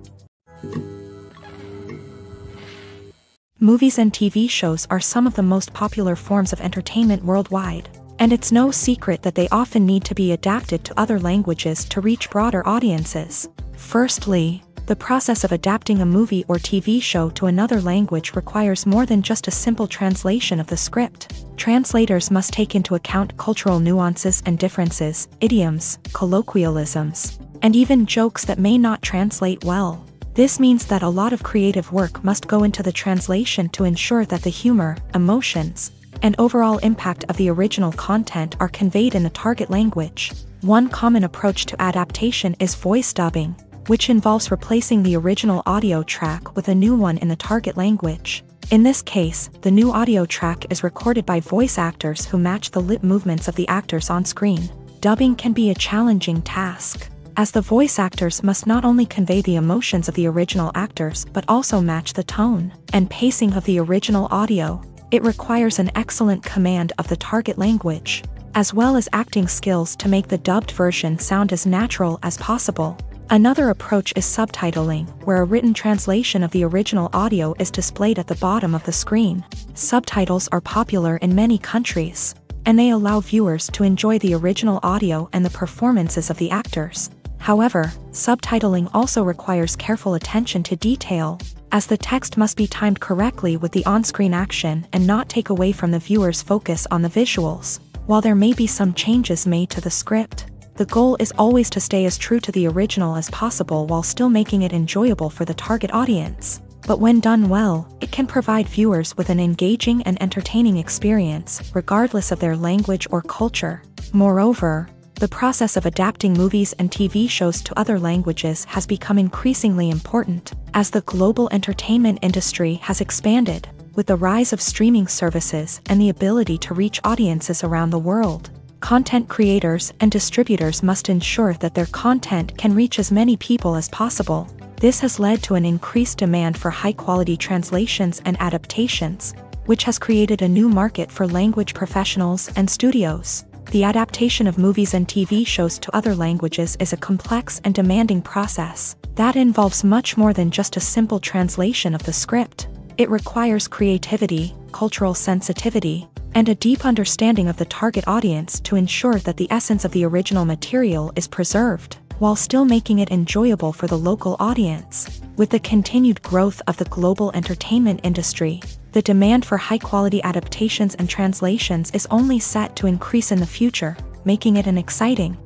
Movies and TV shows are some of the most popular forms of entertainment worldwide, and it's no secret that they often need to be adapted to other languages to reach broader audiences. Firstly, the process of adapting a movie or TV show to another language requires more than just a simple translation of the script. Translators must take into account cultural nuances and differences, idioms, colloquialisms, and even jokes that may not translate well. This means that a lot of creative work must go into the translation to ensure that the humor, emotions, and overall impact of the original content are conveyed in the target language. One common approach to adaptation is voice dubbing, which involves replacing the original audio track with a new one in the target language. In this case, the new audio track is recorded by voice actors who match the lip movements of the actors on screen. Dubbing can be a challenging task, as the voice actors must not only convey the emotions of the original actors but also match the tone and pacing of the original audio. It requires an excellent command of the target language, as well as acting skills to make the dubbed version sound as natural as possible. Another approach is subtitling, where a written translation of the original audio is displayed at the bottom of the screen. Subtitles are popular in many countries, and they allow viewers to enjoy the original audio and the performances of the actors. However, subtitling also requires careful attention to detail, as the text must be timed correctly with the on-screen action and not take away from the viewer's focus on the visuals. While there may be some changes made to the script, the goal is always to stay as true to the original as possible while still making it enjoyable for the target audience. But when done well, it can provide viewers with an engaging and entertaining experience, regardless of their language or culture. Moreover, the process of adapting movies and TV shows to other languages has become increasingly important, as the global entertainment industry has expanded, with the rise of streaming services and the ability to reach audiences around the world. Content creators and distributors must ensure that their content can reach as many people as possible. This has led to an increased demand for high-quality translations and adaptations, which has created a new market for language professionals and studios. The adaptation of movies and TV shows to other languages is a complex and demanding process that involves much more than just a simple translation of the script. It requires creativity, cultural sensitivity, and a deep understanding of the target audience to ensure that the essence of the original material is preserved, while still making it enjoyable for the local audience. With the continued growth of the global entertainment industry, the demand for high-quality adaptations and translations is only set to increase in the future, making it an exciting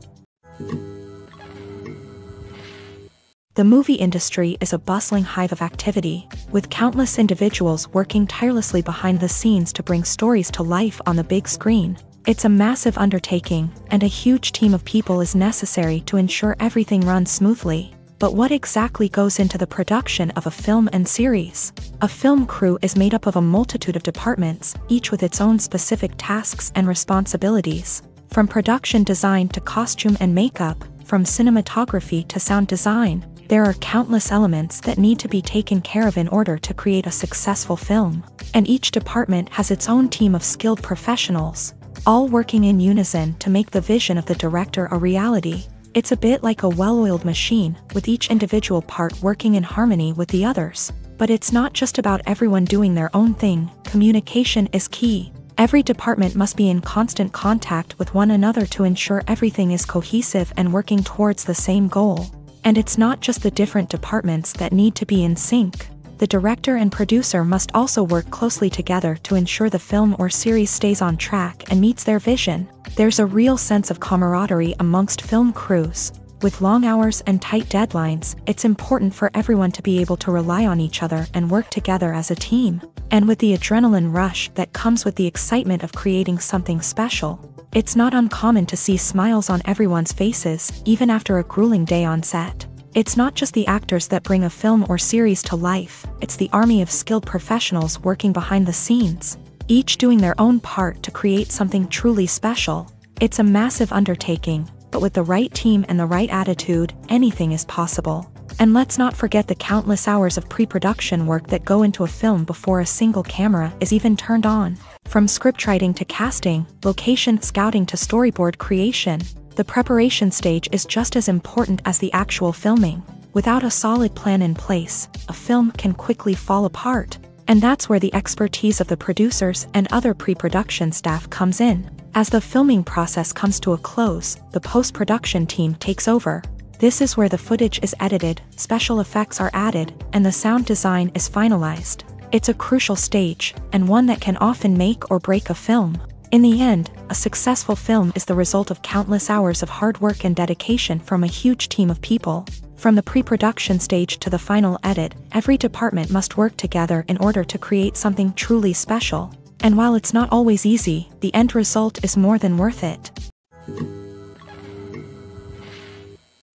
The movie industry is a bustling hive of activity, with countless individuals working tirelessly behind the scenes to bring stories to life on the big screen. It's a massive undertaking, and a huge team of people is necessary to ensure everything runs smoothly. But what exactly goes into the production of a film and series? A film crew is made up of a multitude of departments, each with its own specific tasks and responsibilities. From production design to costume and makeup, from cinematography to sound design, there are countless elements that need to be taken care of in order to create a successful film. And each department has its own team of skilled professionals, all working in unison to make the vision of the director a reality. It's a bit like a well-oiled machine, with each individual part working in harmony with the others. But it's not just about everyone doing their own thing. Communication is key. Every department must be in constant contact with one another to ensure everything is cohesive and working towards the same goal. And it's not just the different departments that need to be in sync. The director and producer must also work closely together to ensure the film or series stays on track and meets their vision. There's a real sense of camaraderie amongst film crews. With long hours and tight deadlines, it's important for everyone to be able to rely on each other and work together as a team. And with the adrenaline rush that comes with the excitement of creating something special, it's not uncommon to see smiles on everyone's faces, even after a grueling day on set. It's not just the actors that bring a film or series to life, it's the army of skilled professionals working behind the scenes, each doing their own part to create something truly special. It's a massive undertaking, but with the right team and the right attitude, anything is possible. And let's not forget the countless hours of pre-production work that go into a film before a single camera is even turned on. From scriptwriting to casting, location scouting to storyboard creation, the preparation stage is just as important as the actual filming. Without a solid plan in place, a film can quickly fall apart. And that's where the expertise of the producers and other pre-production staff comes in. As the filming process comes to a close, the post-production team takes over. This is where the footage is edited, special effects are added, and the sound design is finalized. It's a crucial stage, and one that can often make or break a film. In the end, a successful film is the result of countless hours of hard work and dedication from a huge team of people. From the pre-production stage to the final edit, every department must work together in order to create something truly special. And while it's not always easy, the end result is more than worth it.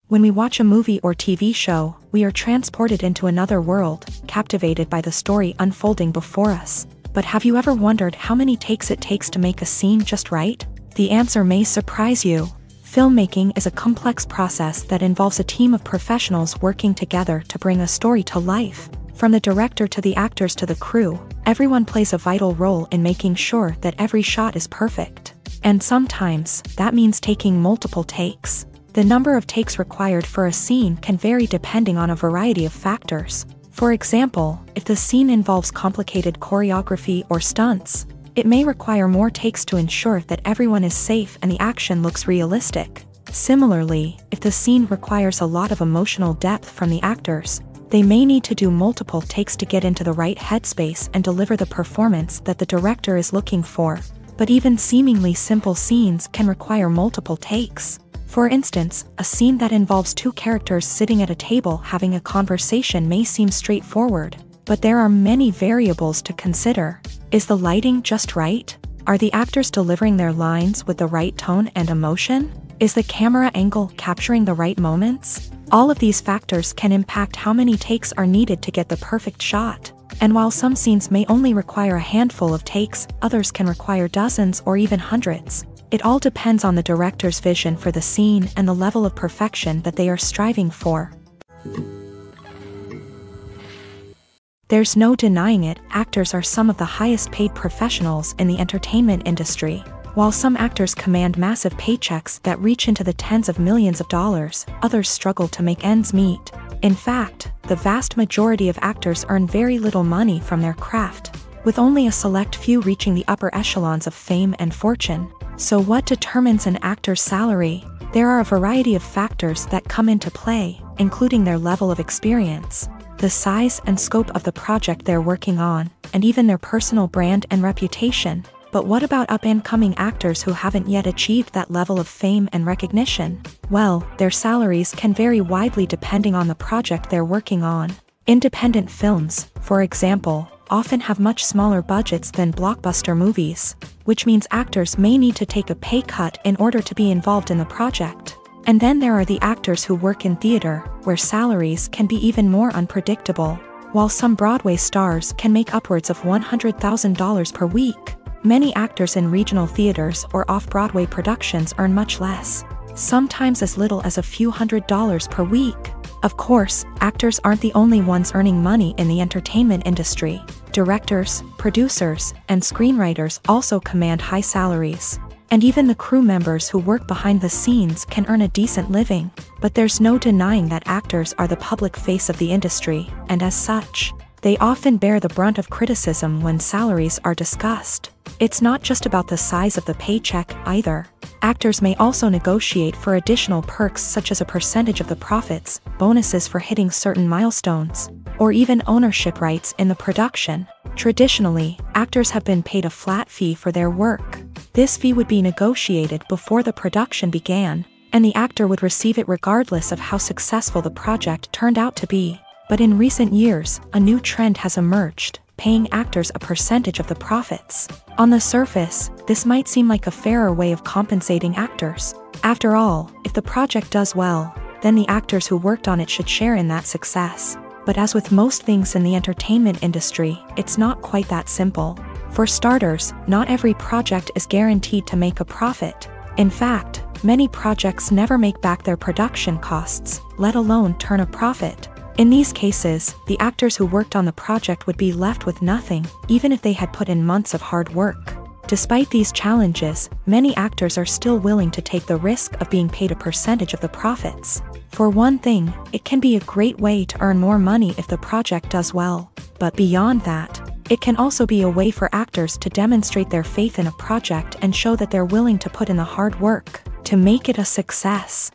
When we watch a movie or TV show, we are transported into another world, captivated by the story unfolding before us. But have you ever wondered how many takes it takes to make a scene just right? The answer may surprise you. Filmmaking is a complex process that involves a team of professionals working together to bring a story to life. From the director to the actors to the crew, everyone plays a vital role in making sure that every shot is perfect. And sometimes, that means taking multiple takes. The number of takes required for a scene can vary depending on a variety of factors. For example, if the scene involves complicated choreography or stunts, it may require more takes to ensure that everyone is safe and the action looks realistic. Similarly, if the scene requires a lot of emotional depth from the actors, they may need to do multiple takes to get into the right headspace and deliver the performance that the director is looking for. But even seemingly simple scenes can require multiple takes. For instance, a scene that involves two characters sitting at a table having a conversation may seem straightforward, but there are many variables to consider. Is the lighting just right? Are the actors delivering their lines with the right tone and emotion? Is the camera angle capturing the right moments? All of these factors can impact how many takes are needed to get the perfect shot. And while some scenes may only require a handful of takes, others can require dozens or even hundreds. It all depends on the director's vision for the scene and the level of perfection that they are striving for. There's no denying it, actors are some of the highest paid professionals in the entertainment industry. While some actors command massive paychecks that reach into the tens of millions of dollars, others struggle to make ends meet. In fact, the vast majority of actors earn very little money from their craft, with only a select few reaching the upper echelons of fame and fortune. So what determines an actor's salary? There are a variety of factors that come into play, including their level of experience, the size and scope of the project they're working on, and even their personal brand and reputation. But what about up-and-coming actors who haven't yet achieved that level of fame and recognition? Well, their salaries can vary widely depending on the project they're working on. Independent films, for example, often have much smaller budgets than blockbuster movies, which means actors may need to take a pay cut in order to be involved in the project. And then there are the actors who work in theater, where salaries can be even more unpredictable. While some Broadway stars can make upwards of $100,000 per week, many actors in regional theaters or off-Broadway productions earn much less, sometimes as little as a few $100s per week. Of course, actors aren't the only ones earning money in the entertainment industry. Directors, producers, and screenwriters also command high salaries. And even the crew members who work behind the scenes can earn a decent living. But there's no denying that actors are the public face of the industry, and as such, they often bear the brunt of criticism when salaries are discussed. It's not just about the size of the paycheck, either. Actors may also negotiate for additional perks such as a percentage of the profits, bonuses for hitting certain milestones, or even ownership rights in the production. Traditionally, actors have been paid a flat fee for their work. This fee would be negotiated before the production began, and the actor would receive it regardless of how successful the project turned out to be. But in recent years, a new trend has emerged, paying actors a percentage of the profits. On the surface, this might seem like a fairer way of compensating actors. After all, if the project does well, then the actors who worked on it should share in that success. But as with most things in the entertainment industry, it's not quite that simple. For starters, not every project is guaranteed to make a profit. In fact, many projects never make back their production costs, let alone turn a profit. In these cases, the actors who worked on the project would be left with nothing, even if they had put in months of hard work. Despite these challenges, many actors are still willing to take the risk of being paid a percentage of the profits. For one thing, it can be a great way to earn more money if the project does well. But beyond that, it can also be a way for actors to demonstrate their faith in a project and show that they're willing to put in the hard work to make it a success.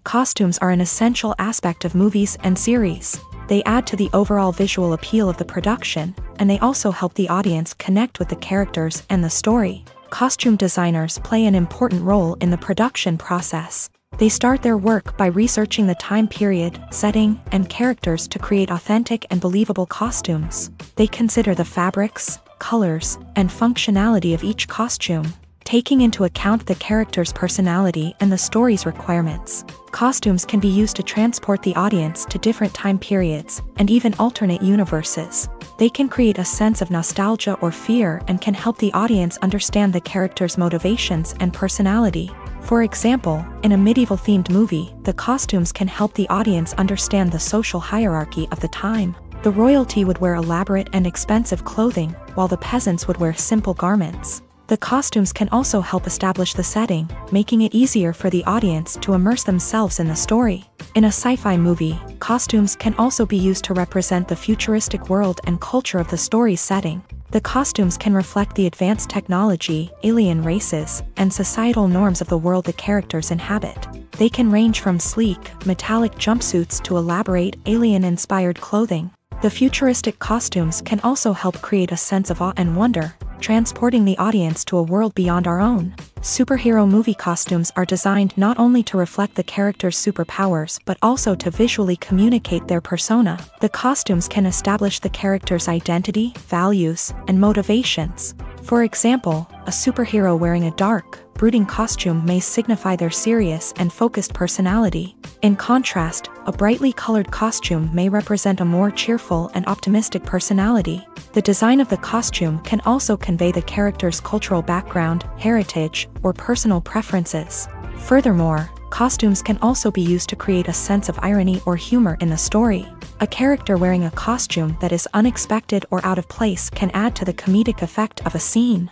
Costumes are an essential aspect of movies and series. They add to the overall visual appeal of the production, and they also help the audience connect with the characters and the story. Costume designers play an important role in the production process. They start their work by researching the time period, setting, and characters to create authentic and believable costumes. They consider the fabrics, colors, and functionality of each costume, taking into account the character's personality and the story's requirements. Costumes can be used to transport the audience to different time periods, and even alternate universes. They can create a sense of nostalgia or fear and can help the audience understand the character's motivations and personality. For example, in a medieval-themed movie, the costumes can help the audience understand the social hierarchy of the time. The royalty would wear elaborate and expensive clothing, while the peasants would wear simple garments. The costumes can also help establish the setting, making it easier for the audience to immerse themselves in the story. In a sci-fi movie, costumes can also be used to represent the futuristic world and culture of the story's setting. The costumes can reflect the advanced technology, alien races, and societal norms of the world the characters inhabit. They can range from sleek, metallic jumpsuits to elaborate, alien-inspired clothing. The futuristic costumes can also help create a sense of awe and wonder, transporting the audience to a world beyond our own. Superhero movie costumes are designed not only to reflect the character's superpowers but also to visually communicate their persona. The costumes can establish the character's identity, values, and motivations. For example, a superhero wearing a dark, brooding costume may signify their serious and focused personality. In contrast, a brightly colored costume may represent a more cheerful and optimistic personality. The design of the costume can also convey the character's cultural background, heritage, or personal preferences. Furthermore, costumes can also be used to create a sense of irony or humor in the story. A character wearing a costume that is unexpected or out of place can add to the comedic effect of a scene.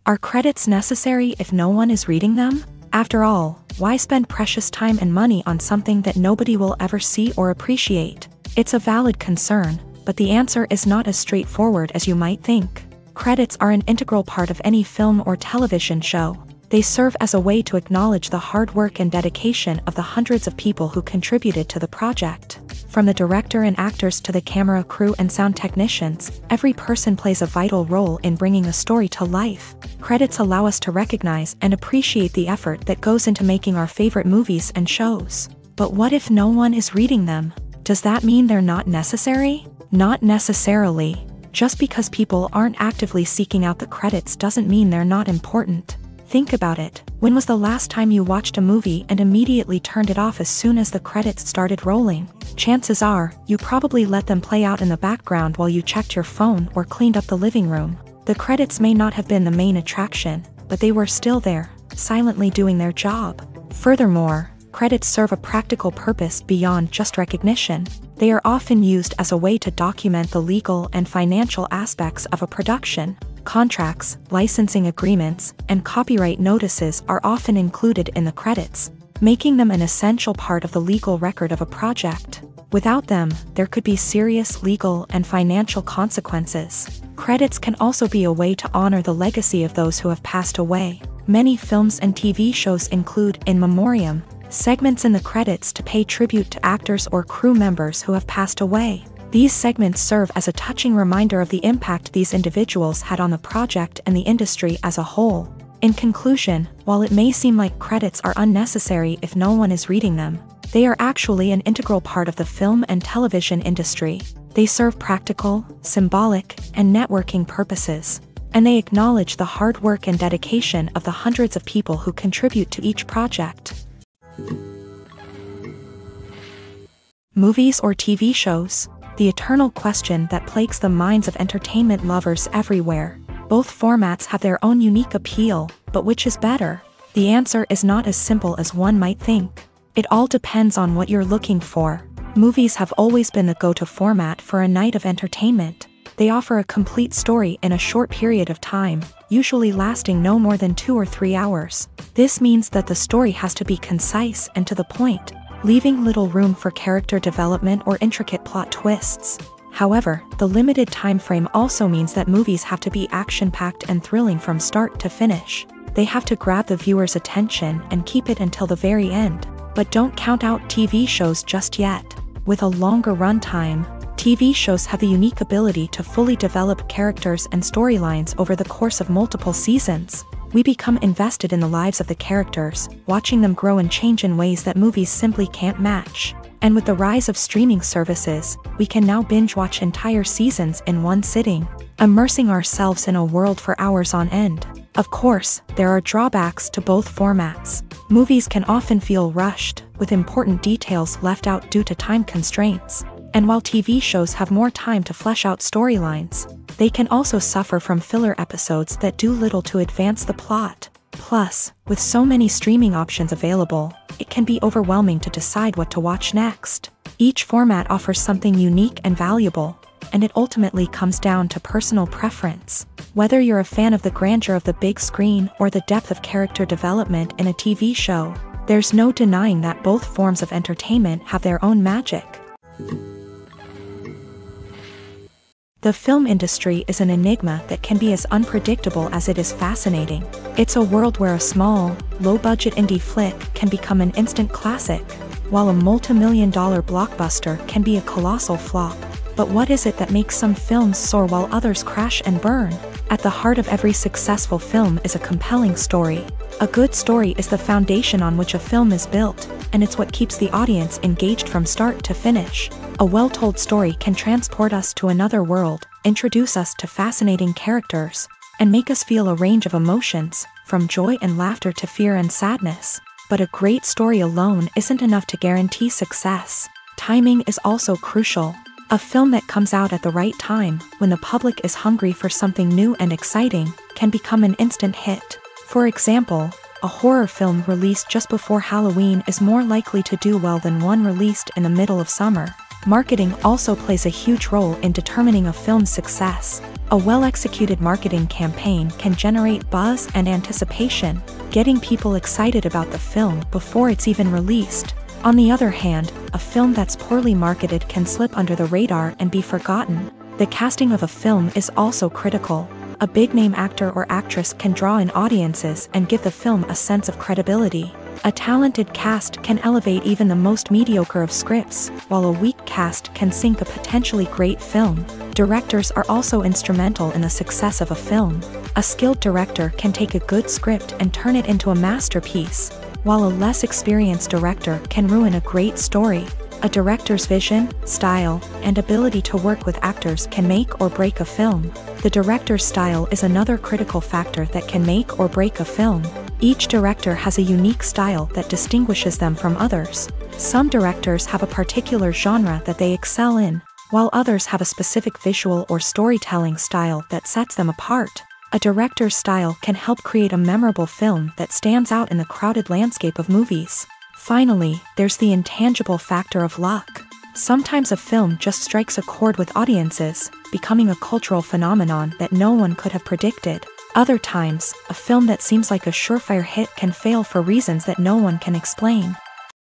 Are credits necessary if no one is reading them? After all, why spend precious time and money on something that nobody will ever see or appreciate? It's a valid concern, but the answer is not as straightforward as you might think. Credits are an integral part of any film or television show. They serve as a way to acknowledge the hard work and dedication of the hundreds of people who contributed to the project. From the director and actors to the camera crew and sound technicians, every person plays a vital role in bringing a story to life. Credits allow us to recognize and appreciate the effort that goes into making our favorite movies and shows. But what if no one is reading them? Does that mean they're not necessary? Not necessarily. Just because people aren't actively seeking out the credits doesn't mean they're not important. Think about it. When was the last time you watched a movie and immediately turned it off as soon as the credits started rolling? Chances are, you probably let them play out in the background while you checked your phone or cleaned up the living room. The credits may not have been the main attraction, but they were still there, silently doing their job. Furthermore, credits serve a practical purpose beyond just recognition. They are often used as a way to document the legal and financial aspects of a production. Contracts, licensing agreements, and copyright notices are often included in the credits, making them an essential part of the legal record of a project. Without them, there could be serious legal and financial consequences. Credits can also be a way to honor the legacy of those who have passed away. Many films and TV shows include in memoriam segments in the credits to pay tribute to actors or crew members who have passed away. These segments serve as a touching reminder of the impact these individuals had on the project and the industry as a whole. In conclusion, while it may seem like credits are unnecessary if no one is reading them, they are actually an integral part of the film and television industry. They serve practical, symbolic, and networking purposes, and they acknowledge the hard work and dedication of the hundreds of people who contribute to each project. Movies or TV shows? The eternal question that plagues the minds of entertainment lovers everywhere. Both formats have their own unique appeal, but which is better? The answer is not as simple as one might think. It all depends on what you're looking for. Movies have always been the go-to format for a night of entertainment. They offer a complete story in a short period of time, usually lasting no more than 2 or 3 hours. This means that the story has to be concise and to the point, leaving little room for character development or intricate plot twists. However, the limited time frame also means that movies have to be action-packed and thrilling from start to finish. They have to grab the viewer's attention and keep it until the very end. But don't count out TV shows just yet. With a longer runtime, TV shows have the unique ability to fully develop characters and storylines over the course of multiple seasons. We become invested in the lives of the characters, watching them grow and change in ways that movies simply can't match. And with the rise of streaming services, we can now binge-watch entire seasons in one sitting, immersing ourselves in a world for hours on end. Of course, there are drawbacks to both formats. Movies can often feel rushed, with important details left out due to time constraints. And while TV shows have more time to flesh out storylines, they can also suffer from filler episodes that do little to advance the plot. Plus, with so many streaming options available, it can be overwhelming to decide what to watch next. Each format offers something unique and valuable, and it ultimately comes down to personal preference. Whether you're a fan of the grandeur of the big screen or the depth of character development in a TV show, there's no denying that both forms of entertainment have their own magic. The film industry is an enigma that can be as unpredictable as it is fascinating. It's a world where a small, low-budget indie flick can become an instant classic, while a multi-million-dollar blockbuster can be a colossal flop. But what is it that makes some films soar while others crash and burn? At the heart of every successful film is a compelling story. A good story is the foundation on which a film is built, and it's what keeps the audience engaged from start to finish. A well-told story can transport us to another world, introduce us to fascinating characters, and make us feel a range of emotions, from joy and laughter to fear and sadness. But a great story alone isn't enough to guarantee success. Timing is also crucial. A film that comes out at the right time, when the public is hungry for something new and exciting, can become an instant hit. For example, a horror film released just before Halloween is more likely to do well than one released in the middle of summer. Marketing also plays a huge role in determining a film's success. A well-executed marketing campaign can generate buzz and anticipation, getting people excited about the film before it's even released. On the other hand, a film that's poorly marketed can slip under the radar and be forgotten. The casting of a film is also critical. A big-name actor or actress can draw in audiences and give the film a sense of credibility. A talented cast can elevate even the most mediocre of scripts, while a weak cast can sink a potentially great film. Directors are also instrumental in the success of a film. A skilled director can take a good script and turn it into a masterpiece, while a less experienced director can ruin a great story. A director's vision, style, and ability to work with actors can make or break a film. The director's style is another critical factor that can make or break a film. Each director has a unique style that distinguishes them from others. Some directors have a particular genre that they excel in, while others have a specific visual or storytelling style that sets them apart. A director's style can help create a memorable film that stands out in the crowded landscape of movies. Finally, there's the intangible factor of luck. Sometimes a film just strikes a chord with audiences, becoming a cultural phenomenon that no one could have predicted. Other times, a film that seems like a surefire hit can fail for reasons that no one can explain.